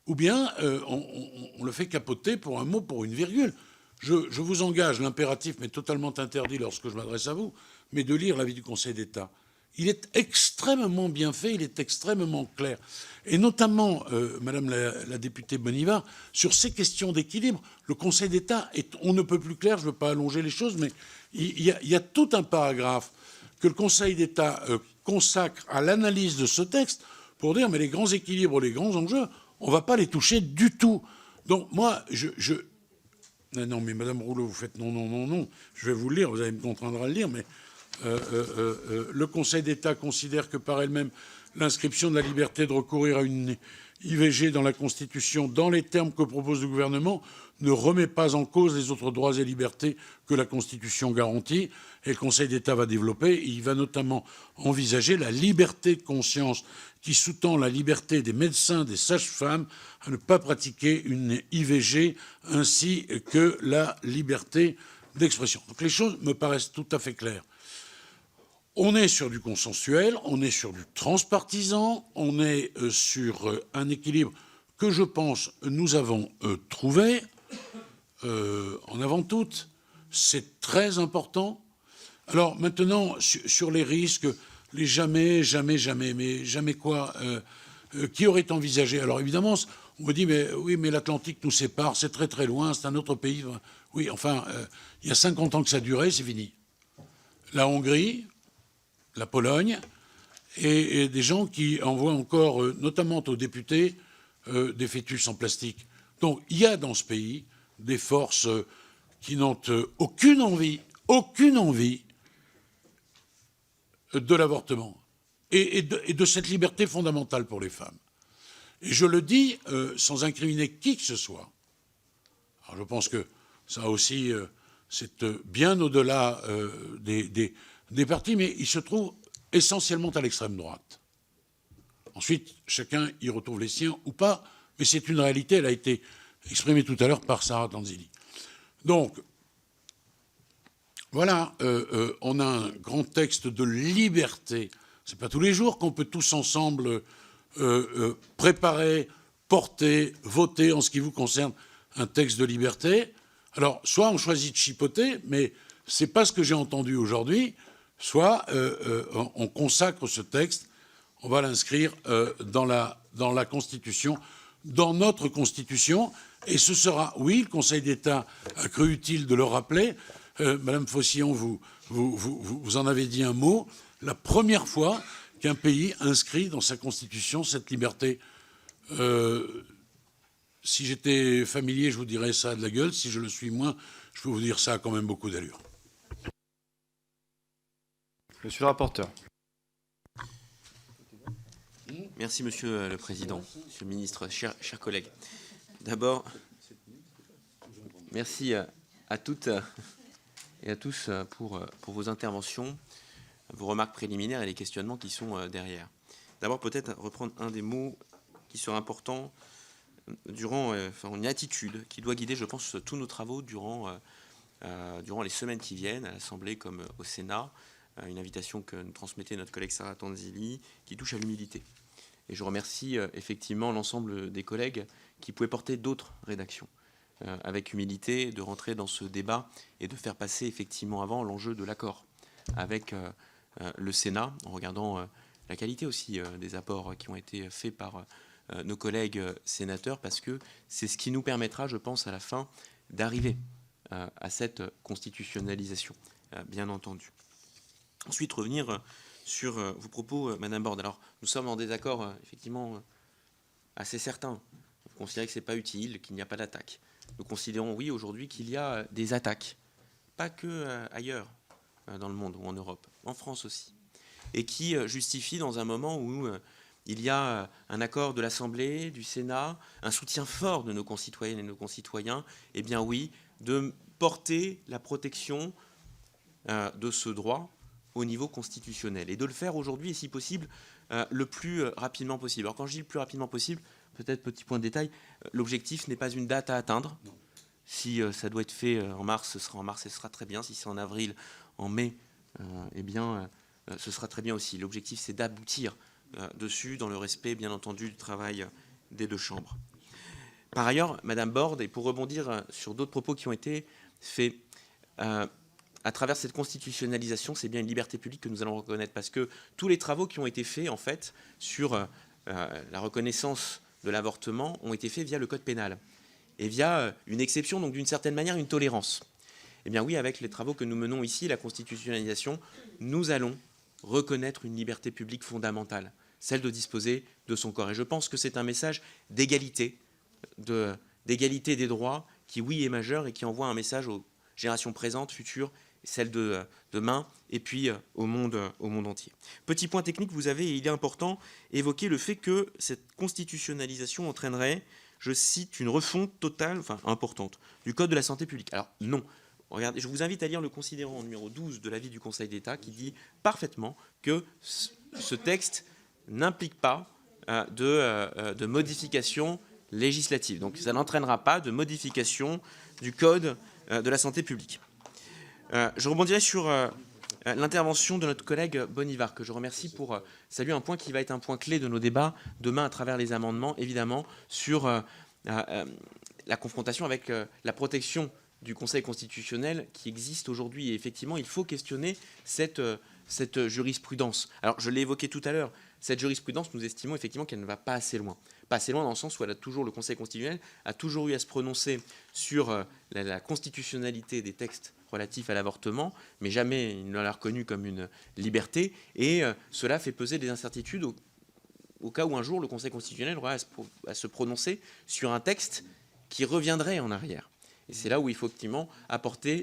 ou bien on le fait capoter pour un mot, pour une virgule. Je vous engage, l'impératif m'est totalement interdit lorsque je m'adresse à vous, mais de lire l'avis du Conseil d'État. Il est extrêmement bien fait, il est extrêmement clair. Et notamment, Madame la députée Bonnivard, sur ces questions d'équilibre, le Conseil d'État est, on ne peut plus clair, je ne veux pas allonger les choses, mais il y a tout un paragraphe que le Conseil d'État consacre à l'analyse de ce texte pour dire, mais les grands équilibres, les grands enjeux, on ne va pas les toucher du tout. Donc moi, non, mais Madame Rouleau, vous faites non, non, non, non. Je vais vous le lire, vous allez me contraindre à le lire, mais le Conseil d'État considère que par elle-même, l'inscription de la liberté de recourir à une IVG dans la Constitution, dans les termes que propose le gouvernement, ne remet pas en cause les autres droits et libertés que la Constitution garantit. Et le Conseil d'État va développer. Il va notamment envisager la liberté de conscience qui sous-tend la liberté des médecins, des sages-femmes à ne pas pratiquer une IVG, ainsi que la liberté d'expression. Donc les choses me paraissent tout à fait claires. On est sur du consensuel, on est sur du transpartisan, on est sur un équilibre que je pense nous avons trouvé. En avant toute, c'est très important. Alors maintenant, sur les risques, les jamais, jamais, jamais, mais jamais quoi, qui aurait envisagé? Alors évidemment, on me dit, mais oui, mais l'Atlantique nous sépare, c'est très très loin, c'est un autre pays. Oui, enfin, il y a 50 ans que ça durait, c'est fini. La Hongrie, la Pologne, et des gens qui envoient encore, notamment aux députés, des fœtus en plastique. Donc il y a dans ce pays des forces qui n'ont aucune envie de l'avortement et de cette liberté fondamentale pour les femmes. Et je le dis sans incriminer qui que ce soit. Alors je pense que ça aussi, c'est bien au-delà des partis, mais il se trouve essentiellement à l'extrême droite. Ensuite, chacun y retrouve les siens ou pas, mais c'est une réalité, elle a été exprimée tout à l'heure par Sarah Tanzili. Donc, voilà, on a un grand texte de liberté. Ce n'est pas tous les jours qu'on peut tous ensemble préparer, porter, voter, en ce qui vous concerne, un texte de liberté. Alors, soit on choisit de chipoter, mais c'est pas ce que j'ai entendu aujourd'hui, soit on consacre ce texte, on va l'inscrire dans la Constitution, dans notre Constitution, et ce sera, oui, le Conseil d'État a cru utile de le rappeler. Madame Faucillon, vous en avez dit un mot, la première fois qu'un pays inscrit dans sa Constitution cette liberté. Si j'étais familier, je vous dirais ça a de la gueule. Si je le suis moins, je peux vous dire ça a quand même beaucoup d'allure. Monsieur le rapporteur. Merci, Monsieur le Président, Monsieur le Ministre, chers collègues. D'abord, merci à toutes et à tous pour vos interventions, vos remarques préliminaires et les questionnements qui sont derrière. D'abord, peut-être reprendre un des mots qui sera important durant une attitude qui doit guider, je pense, tous nos travaux durant les semaines qui viennent, à l'Assemblée comme au Sénat, une invitation que nous transmettait notre collègue Sarah Tanzili, qui touche à l'humilité. Et je remercie effectivement l'ensemble des collègues qui pouvaient porter d'autres rédactions, avec humilité, de rentrer dans ce débat et de faire passer effectivement avant l'enjeu de l'accord avec le Sénat, en regardant la qualité aussi des apports qui ont été faits par nos collègues sénateurs, parce que c'est ce qui nous permettra, je pense, à la fin, d'arriver à cette constitutionnalisation, bien entendu. Ensuite, revenir sur vos propos, Madame Borne. Alors, nous sommes en désaccord, effectivement, assez certains. Vous considérez que ce n'est pas utile, qu'il n'y a pas d'attaque. Nous considérons, oui, aujourd'hui, qu'il y a des attaques, pas que ailleurs dans le monde ou en Europe, en France aussi, et qui justifient dans un moment où il y a un accord de l'Assemblée, du Sénat, un soutien fort de nos concitoyennes et nos concitoyens, eh bien oui, de porter la protection de ce droit au niveau constitutionnel et de le faire aujourd'hui et si possible le plus rapidement possible. Alors quand je dis le plus rapidement possible, peut-être petit point de détail, l'objectif n'est pas une date à atteindre. Si ça doit être fait en mars, ce sera en mars et ce sera très bien. Si c'est en avril, en mai, eh bien ce sera très bien aussi. L'objectif c'est d'aboutir dessus dans le respect bien entendu du travail des deux chambres. Par ailleurs, Madame Borne, et pour rebondir sur d'autres propos qui ont été faits, à travers cette constitutionnalisation, c'est bien une liberté publique que nous allons reconnaître, parce que tous les travaux qui ont été faits, en fait, sur la reconnaissance de l'avortement ont été faits via le code pénal et via une exception, donc d'une certaine manière une tolérance. Eh bien oui, avec les travaux que nous menons ici, la constitutionnalisation, nous allons reconnaître une liberté publique fondamentale, celle de disposer de son corps. Et je pense que c'est un message d'égalité, d'égalité des droits, qui, oui, est majeur et qui envoie un message aux générations présentes, futures, celle de demain, et puis au monde entier. Petit point technique, vous avez, et il est important, évoqué le fait que cette constitutionnalisation entraînerait, je cite, une refonte totale, enfin importante, du Code de la santé publique. Alors non, regardez, je vous invite à lire le considérant numéro 12 de l'avis du Conseil d'État qui dit parfaitement que ce texte n'implique pas de modification législative. Donc ça n'entraînera pas de modification du Code de la santé publique. Je rebondirai sur l'intervention de notre collègue Bonnivard, que je remercie pour saluer un point qui va être un point clé de nos débats demain à travers les amendements, évidemment, sur la confrontation avec la protection du Conseil constitutionnel qui existe aujourd'hui. Et effectivement, il faut questionner cette jurisprudence. Alors, je l'ai évoqué tout à l'heure, cette jurisprudence, nous estimons effectivement qu'elle ne va pas assez loin. Pas assez loin dans le sens où le Conseil constitutionnel a toujours eu à se prononcer sur la constitutionnalité des textes relatifs à l'avortement, mais jamais il ne l'a reconnu comme une liberté, et cela fait peser des incertitudes au cas où un jour le Conseil constitutionnel aurait à se prononcer sur un texte qui reviendrait en arrière. Et c'est là où il faut effectivement apporter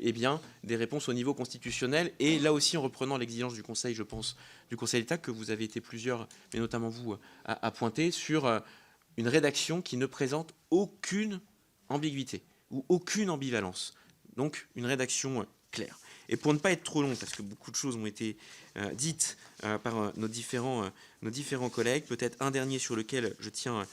des réponses au niveau constitutionnel, et là aussi en reprenant l'exigence du Conseil, je pense, du Conseil d'État, que vous avez été plusieurs, mais notamment vous, à pointer, sur une rédaction qui ne présente aucune ambiguïté ou aucune ambivalence. Donc une rédaction claire. Et pour ne pas être trop long, parce que beaucoup de choses ont été dites par nos différents collègues, peut-être un dernier sur lequel je tiens,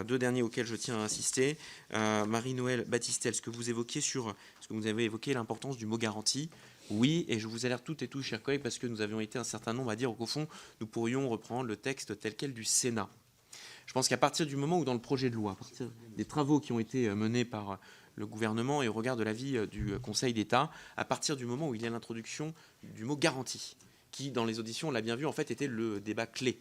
deux derniers auxquels je tiens à insister. Marie-Noëlle Battistel, ce que vous avez évoqué, l'importance du mot garantie. Oui, et je vous alerte toutes et tous, chers collègues, parce que nous avions été un certain nombre à dire qu'au fond, nous pourrions reprendre le texte tel quel du Sénat. Je pense qu'à partir du moment où dans le projet de loi, à partir des travaux qui ont été menés par le gouvernement et au regard de l'avis du Conseil d'État, à partir du moment où il y a l'introduction du mot garantie, qui dans les auditions, on l'a bien vu, en fait était le débat clé.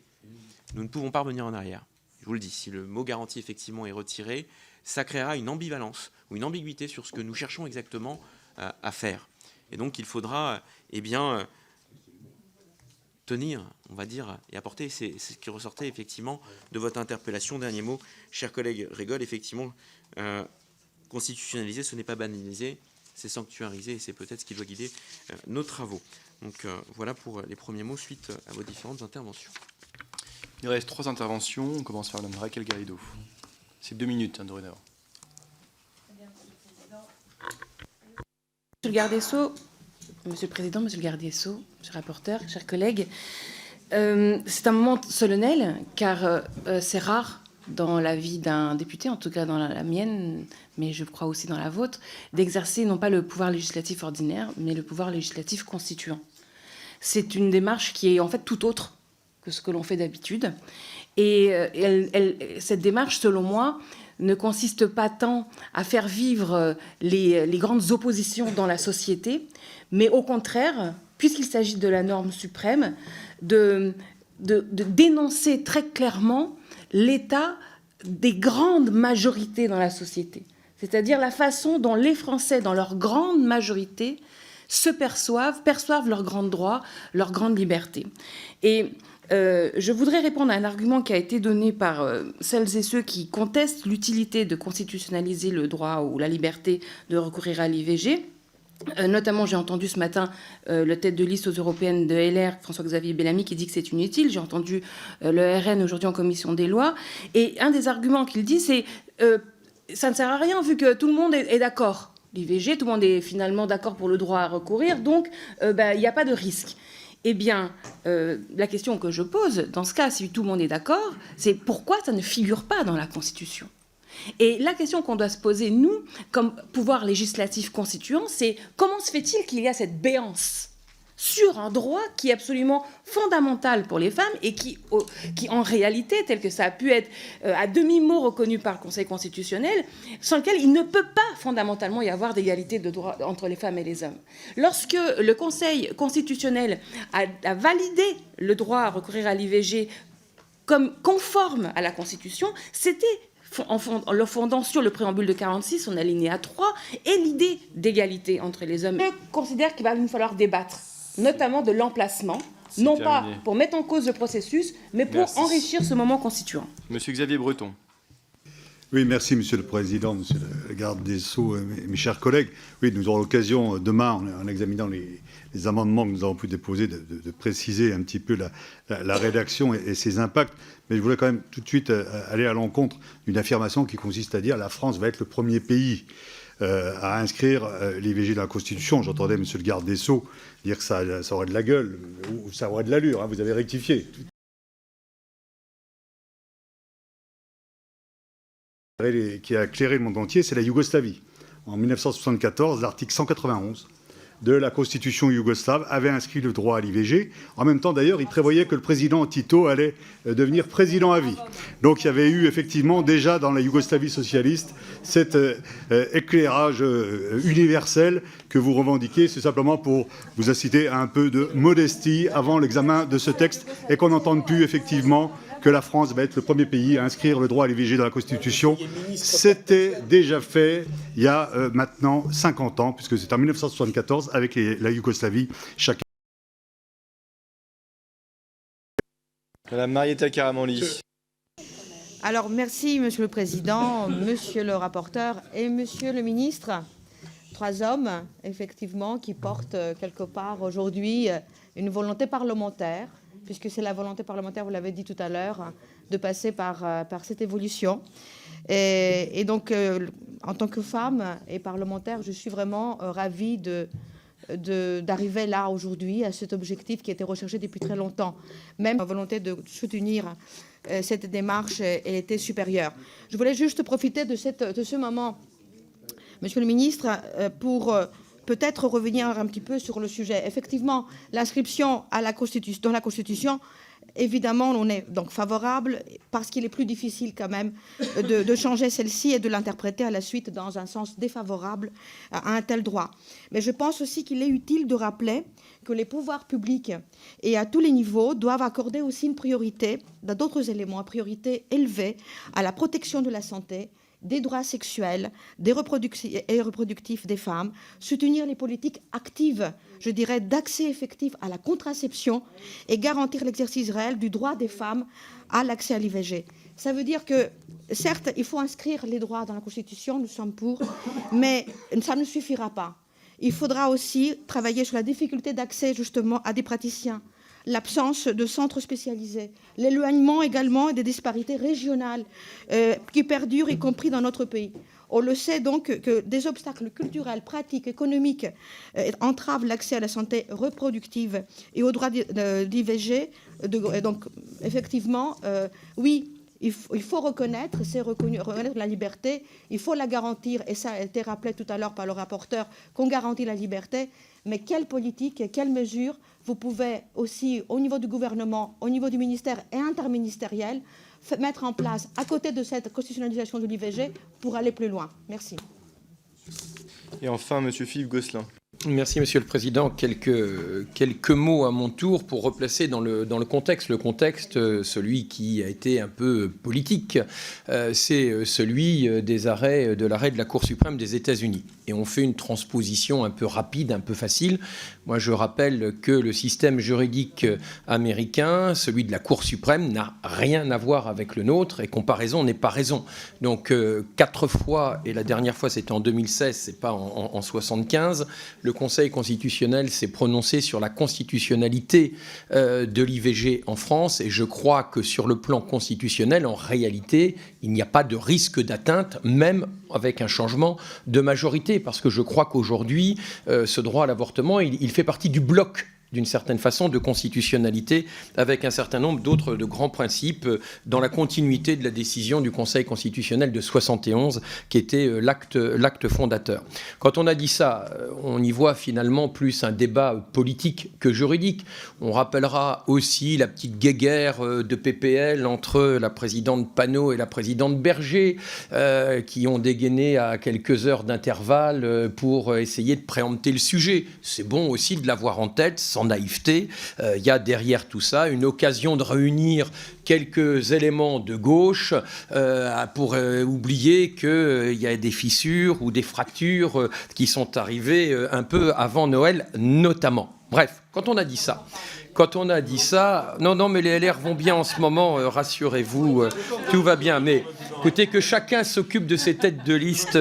Nous ne pouvons pas revenir en arrière. Je vous le dis, si le mot garantie effectivement est retiré, ça créera une ambivalence ou une ambiguïté sur ce que nous cherchons exactement à faire. Et donc il faudra tenir, on va dire, et apporter, c'est ce qui ressortait effectivement de votre interpellation. Dernier mot, chers collègues Rigol, effectivement, constitutionnaliser, ce n'est pas banaliser, c'est sanctuariser, et c'est peut-être ce qui doit guider nos travaux. Donc voilà pour les premiers mots suite à vos différentes interventions. Il reste 3 interventions. On commence par Mme Raquel Garrido. C'est 2 minutes, dorénavant. Monsieur le garde des Sceaux, Monsieur le Président, Monsieur le garde des Sceaux, Monsieur le rapporteur, chers collègues, c'est un moment solennel car c'est rare dans la vie d'un député, en tout cas dans la mienne, mais je crois aussi dans la vôtre, d'exercer non pas le pouvoir législatif ordinaire, mais le pouvoir législatif constituant. C'est une démarche qui est en fait tout autre que ce que l'on fait d'habitude. Et cette démarche, selon moi, ne consiste pas tant à faire vivre les grandes oppositions dans la société, mais au contraire, puisqu'il s'agit de la norme suprême, de dénoncer très clairement l'état des grandes majorités dans la société. C'est-à-dire la façon dont les Français, dans leur grande majorité, se perçoivent leurs grands droits, leurs grandes libertés. Et je voudrais répondre à un argument qui a été donné par celles et ceux qui contestent l'utilité de constitutionnaliser le droit ou la liberté de recourir à l'IVG. Notamment, j'ai entendu ce matin le tête de liste aux européennes de LR, François-Xavier Bellamy, qui dit que c'est inutile. J'ai entendu le RN aujourd'hui en commission des lois. Et un des arguments qu'il dit, c'est ça ne sert à rien vu que tout le monde est d'accord. L'IVG, tout le monde est finalement d'accord pour le droit à recourir, donc il n'y a pas de risque. Eh bien, la question que je pose, dans ce cas, si tout le monde est d'accord, c'est pourquoi ça ne figure pas dans la Constitution ? Et la question qu'on doit se poser, nous, comme pouvoir législatif constituant, c'est comment se fait-il qu'il y a cette béance sur un droit qui est absolument fondamental pour les femmes et qui en réalité, tel que ça a pu être à demi-mot reconnu par le Conseil constitutionnel, sans lequel il ne peut pas fondamentalement y avoir d'égalité de droit entre les femmes et les hommes. Lorsque le Conseil constitutionnel a validé le droit à recourir à l'IVG comme conforme à la Constitution, c'était en le fondant sur le préambule de 46, son alinéa 3, et l'idée d'égalité entre les hommes. Je considère qu'il va nous falloir débattre, notamment de l'emplacement, non pas pour mettre en cause le processus, mais pour enrichir ce moment constituant. Monsieur Xavier Breton. Oui, merci Monsieur le Président, Monsieur le garde des Sceaux, mes chers collègues. Oui, nous aurons l'occasion demain, en examinant les amendements que nous avons pu déposer, de préciser un petit peu la rédaction et ses impacts. Mais je voulais quand même tout de suite aller à l'encontre d'une affirmation qui consiste à dire la France va être le premier pays à inscrire l'IVG dans la Constitution. J'entendais Monsieur le garde des Sceaux dire que ça aurait de la gueule, ou ça aurait de l'allure, hein, vous avez rectifié. Qui a éclairé le monde entier, c'est la Yougoslavie. En 1974, l'article 191 de la Constitution yougoslave avait inscrit le droit à l'IVG. En même temps, d'ailleurs, il prévoyait que le président Tito allait devenir président à vie. Donc il y avait eu effectivement déjà dans la Yougoslavie socialiste cet éclairage universel que vous revendiquez. C'est simplement pour vous inciter à un peu de modestie avant l'examen de ce texte et qu'on n'entende plus effectivement que la France va être le premier pays à inscrire le droit à l'IVG dans la Constitution. C'était déjà fait il y a maintenant 50 ans, puisque c'est en 1974 avec la Yougoslavie. Chacun. Madame Marietta Karamanli. Alors, merci, Monsieur le Président, Monsieur le rapporteur et Monsieur le ministre. 3 hommes, effectivement, qui portent quelque part aujourd'hui une volonté parlementaire, puisque c'est la volonté parlementaire, vous l'avez dit tout à l'heure, de passer par cette évolution. Et donc, en tant que femme et parlementaire, je suis vraiment ravie d'arriver là aujourd'hui à cet objectif qui a été recherché depuis très longtemps. Même la volonté de soutenir cette démarche, elle était supérieure. Je voulais juste profiter de ce moment, Monsieur le ministre, pour peut-être revenir un petit peu sur le sujet. Effectivement, l'inscription dans la Constitution, évidemment, on est donc favorable parce qu'il est plus difficile quand même de changer celle-ci et de l'interpréter à la suite dans un sens défavorable à un tel droit. Mais je pense aussi qu'il est utile de rappeler que les pouvoirs publics et à tous les niveaux doivent accorder aussi une priorité, dans d'autres éléments, une priorité élevée à la protection de la santé, des droits sexuels et reproductifs des femmes, soutenir les politiques actives, je dirais, d'accès effectif à la contraception et garantir l'exercice réel du droit des femmes à l'accès à l'IVG. Ça veut dire que, certes, il faut inscrire les droits dans la Constitution, nous sommes pour, mais ça ne suffira pas. Il faudra aussi travailler sur la difficulté d'accès justement à des praticiens, l'absence de centres spécialisés, l'éloignement également des disparités régionales qui perdurent, y compris dans notre pays. On le sait donc que des obstacles culturels, pratiques, économiques entravent l'accès à la santé reproductive et au droit d'IVG. Donc, effectivement, oui, il faut reconnaître, reconnaître la liberté, il faut la garantir, et ça a été rappelé tout à l'heure par le rapporteur, qu'on garantit la liberté, mais quelle politique et quelles mesures vous pouvez aussi, au niveau du gouvernement, au niveau du ministère et interministériel, mettre en place à côté de cette constitutionnalisation de l'IVG pour aller plus loin. Merci. Et enfin, Monsieur Philippe Gosselin. Merci, Monsieur le Président. Quelques mots à mon tour pour replacer dans le contexte. Le contexte, celui qui a été un peu politique, c'est celui de l'arrêt de la Cour suprême des États-Unis. Et on fait une transposition un peu rapide, un peu facile. Moi, je rappelle que le système juridique américain, celui de la Cour suprême, n'a rien à voir avec le nôtre, et comparaison n'est pas raison. Donc, 4 fois, et la dernière fois c'était en 2016, c'est pas en 75, le Conseil constitutionnel s'est prononcé sur la constitutionnalité de l'IVG en France, et je crois que sur le plan constitutionnel, en réalité, il n'y a pas de risque d'atteinte, même avec un changement de majorité, parce que je crois qu'aujourd'hui, ce droit à l'avortement, il fait partie du bloc, d'une certaine façon, de constitutionnalité, avec un certain nombre d'autres de grands principes dans la continuité de la décision du Conseil constitutionnel de 71, qui était l'acte fondateur. Quand on a dit ça, on y voit finalement plus un débat politique que juridique. On rappellera aussi la petite guéguerre de PPL entre la présidente Panot et la présidente Berger, qui ont dégainé à quelques heures d'intervalle pour essayer de préempter le sujet. C'est bon aussi de l'avoir en tête, sans naïveté. Il y a derrière tout ça une occasion de réunir quelques éléments de gauche pour oublier qu'il y a des fissures ou des fractures qui sont arrivées un peu avant Noël, notamment. Bref, quand on a dit ça, non, mais les LR vont bien en ce moment, rassurez-vous, tout va bien. Mais écoutez, que chacun s'occupe de ses têtes de liste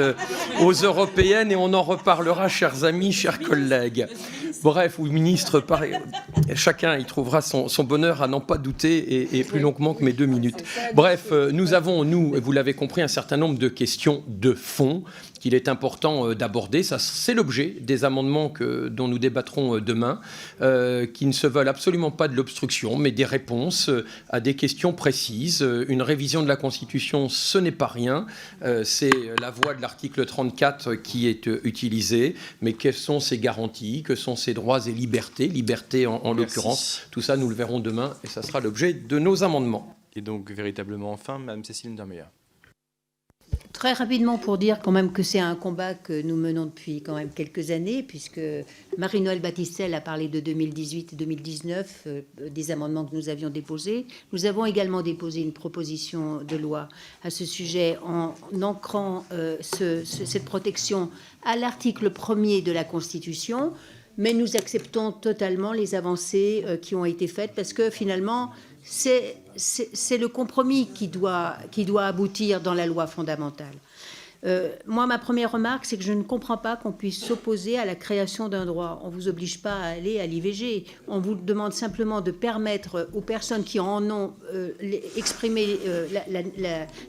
aux européennes et on en reparlera, chers amis, chers collègues. Bref, ou ministre, pareil, chacun y trouvera son bonheur à n'en pas douter et plus longuement que mes 2 minutes. Bref, nous avons, vous l'avez compris, un certain nombre de questions de fond qu'il est important d'aborder. Ça, c'est l'objet des amendements dont nous débattrons demain, qui ne se veulent absolument pas de l'obstruction, mais des réponses à des questions précises. Une révision de la Constitution, ce n'est pas rien. C'est la voie de l'article 34 qui est utilisée. Mais quelles sont ses garanties? Que sont ses droits et libertés en l'occurrence? Tout ça, nous le verrons demain et ça sera l'objet de nos amendements. Et donc, véritablement, enfin, Mme Cécile Untermaier. Très rapidement pour dire quand même que c'est un combat que nous menons depuis quand même quelques années, puisque Marie-Noëlle Battistel a parlé de 2018 et 2019, des amendements que nous avions déposés. Nous avons également déposé une proposition de loi à ce sujet en ancrant cette protection à l'article 1er de la Constitution, mais nous acceptons totalement les avancées qui ont été faites, parce que finalement, c'est le compromis qui doit aboutir dans la loi fondamentale. Moi, ma première remarque, c'est que je ne comprends pas qu'on puisse s'opposer à la création d'un droit. On ne vous oblige pas à aller à l'IVG. On vous demande simplement de permettre aux personnes qui en ont exprimé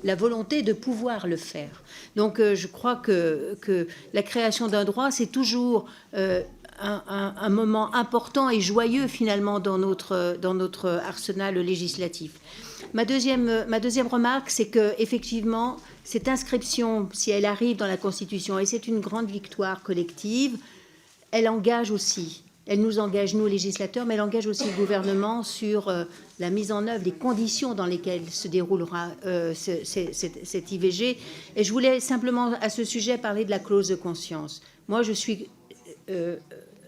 la volonté de pouvoir le faire. Donc, je crois que la création d'un droit, c'est toujours un moment important et joyeux finalement dans notre arsenal législatif. Ma deuxième remarque, c'est que effectivement cette inscription, si elle arrive dans la Constitution, et c'est une grande victoire collective, elle engage aussi Elle nous engage, nous, législateurs, mais elle engage aussi le gouvernement sur la mise en œuvre, les conditions dans lesquelles se déroulera cette IVG. Et je voulais simplement, à ce sujet, parler de la clause de conscience. Moi, je suis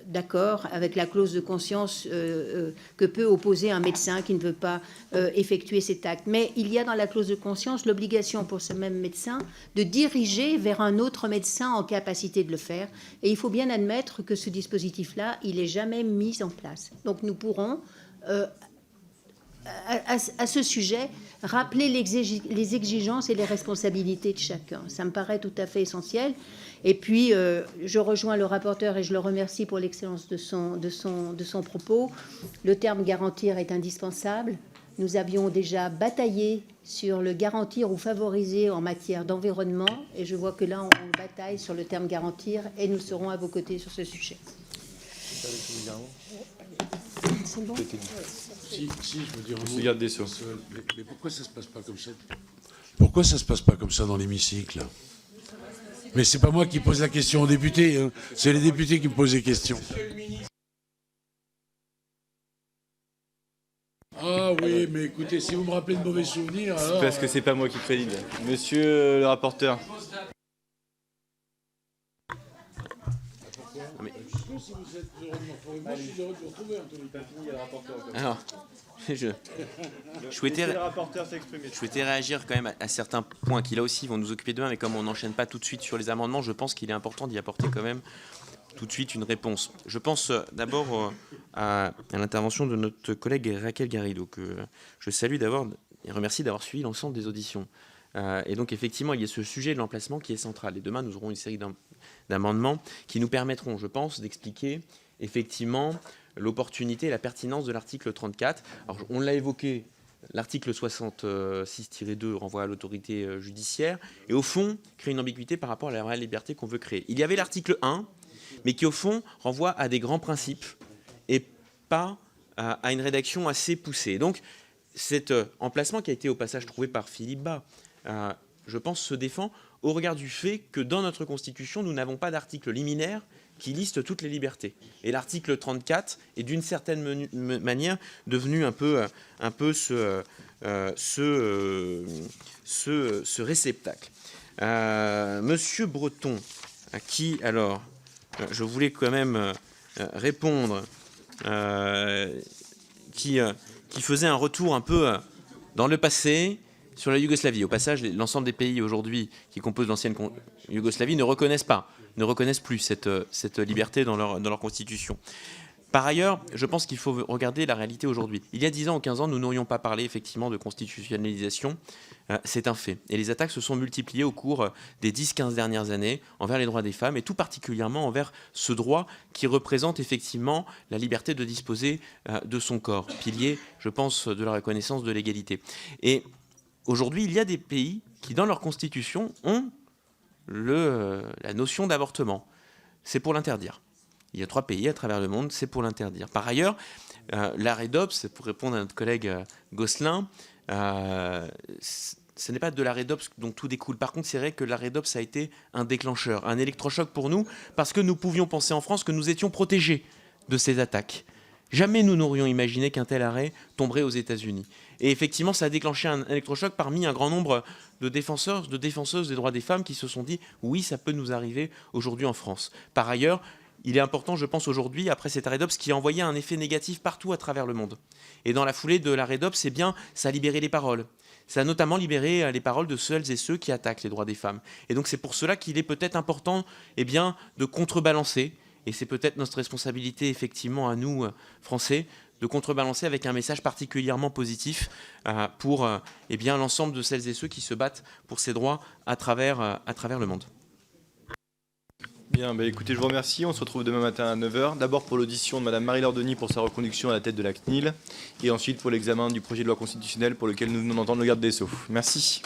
d'accord avec la clause de conscience que peut opposer un médecin qui ne veut pas effectuer cet acte. Mais il y a dans la clause de conscience l'obligation pour ce même médecin de diriger vers un autre médecin en capacité de le faire. Et il faut bien admettre que ce dispositif-là, il n'est jamais mis en place. Donc nous pourrons, à ce sujet, rappeler les exigences et les responsabilités de chacun. Ça me paraît tout à fait essentiel. Et puis, je rejoins le rapporteur et je le remercie pour l'excellence de son propos. Le terme « garantir » est indispensable. Nous avions déjà bataillé sur le garantir ou favoriser en matière d'environnement. Et je vois que là, on bataille sur le terme « garantir » et nous serons à vos côtés sur ce sujet. C'est bon. Si, je veux dire un mot. Monsieur Garde des Sceaux. Mais pourquoi ça se passe pas comme ça? Pourquoi ça se passe pas comme ça dans l'hémicycle? Mais c'est pas moi qui pose la question aux députés, hein. C'est les députés qui me posent des questions. Ah oui, mais écoutez, si vous me rappelez de mauvais souvenirs, alors... Parce que c'est pas moi qui préside. Monsieur le rapporteur. Alors, je souhaitais réagir quand même à certains points qui là aussi vont nous occuper demain, mais comme on n'enchaîne pas tout de suite sur les amendements, je pense qu'il est important d'y apporter quand même tout de suite une réponse. Je pense d'abord à l'intervention de notre collègue Raquel Garrido, que je salue d'abord et remercie d'avoir suivi l'ensemble des auditions. Et donc effectivement, il y a ce sujet de l'emplacement qui est central. Et demain, nous aurons une série d'amendements qui nous permettront, je pense, d'expliquer effectivement l'opportunité et la pertinence de l'article 34. Alors, on l'a évoqué, l'article 66-2 renvoie à l'autorité judiciaire et au fond crée une ambiguïté par rapport à la vraie liberté qu'on veut créer. Il y avait l'article 1, mais qui au fond renvoie à des grands principes et pas à une rédaction assez poussée. Donc cet emplacement qui a été au passage trouvé par Philippe Bas, je pense, se défend au regard du fait que dans notre Constitution, nous n'avons pas d'article liminaire qui liste toutes les libertés. Et l'article 34 est d'une certaine manière devenu un peu ce réceptacle. Monsieur Breton, à qui alors je voulais quand même répondre, qui faisait un retour un peu dans le passé sur la Yougoslavie. Au passage, l'ensemble des pays aujourd'hui qui composent l'ancienne Yougoslavie ne reconnaissent plus cette liberté dans leur constitution. Par ailleurs, je pense qu'il faut regarder la réalité aujourd'hui. Il y a 10 ans ou 15 ans, nous n'aurions pas parlé effectivement de constitutionnalisation. C'est un fait. Et les attaques se sont multipliées au cours des 10-15 dernières années envers les droits des femmes et tout particulièrement envers ce droit qui représente effectivement la liberté de disposer de son corps, pilier, je pense, de la reconnaissance de l'égalité. Et aujourd'hui, il y a des pays qui, dans leur constitution, ont la notion d'avortement. C'est pour l'interdire. Il y a 3 pays à travers le monde, c'est pour l'interdire. Par ailleurs, la REDOPS, pour répondre à notre collègue Gosselin, ce n'est pas de la REDOPS dont tout découle. Par contre, c'est vrai que la REDOPS a été un déclencheur, un électrochoc pour nous, parce que nous pouvions penser en France que nous étions protégés de ces attaques. Jamais nous n'aurions imaginé qu'un tel arrêt tomberait aux États-Unis. Et effectivement, ça a déclenché un électrochoc parmi un grand nombre de défenseurs, de défenseuses des droits des femmes qui se sont dit « oui, ça peut nous arriver aujourd'hui en France ». Par ailleurs, il est important, je pense, aujourd'hui, après cet arrêt DOPS, qui a envoyé un effet négatif partout à travers le monde. Et dans la foulée de l'arrêt DOPS, ça a libéré les paroles. Ça a notamment libéré les paroles de celles et ceux qui attaquent les droits des femmes. Et donc c'est pour cela qu'il est peut-être important de contrebalancer, et c'est peut-être notre responsabilité, effectivement, à nous, Français, de contrebalancer avec un message particulièrement positif pour l'ensemble de celles et ceux qui se battent pour ces droits à travers le monde. Bien, écoutez, je vous remercie. On se retrouve demain matin à 9h. D'abord pour l'audition de Mme Marie-Laure Denis pour sa reconduction à la tête de la CNIL. Et ensuite pour l'examen du projet de loi constitutionnelle pour lequel nous venons d'entendre le garde des Sceaux. Merci.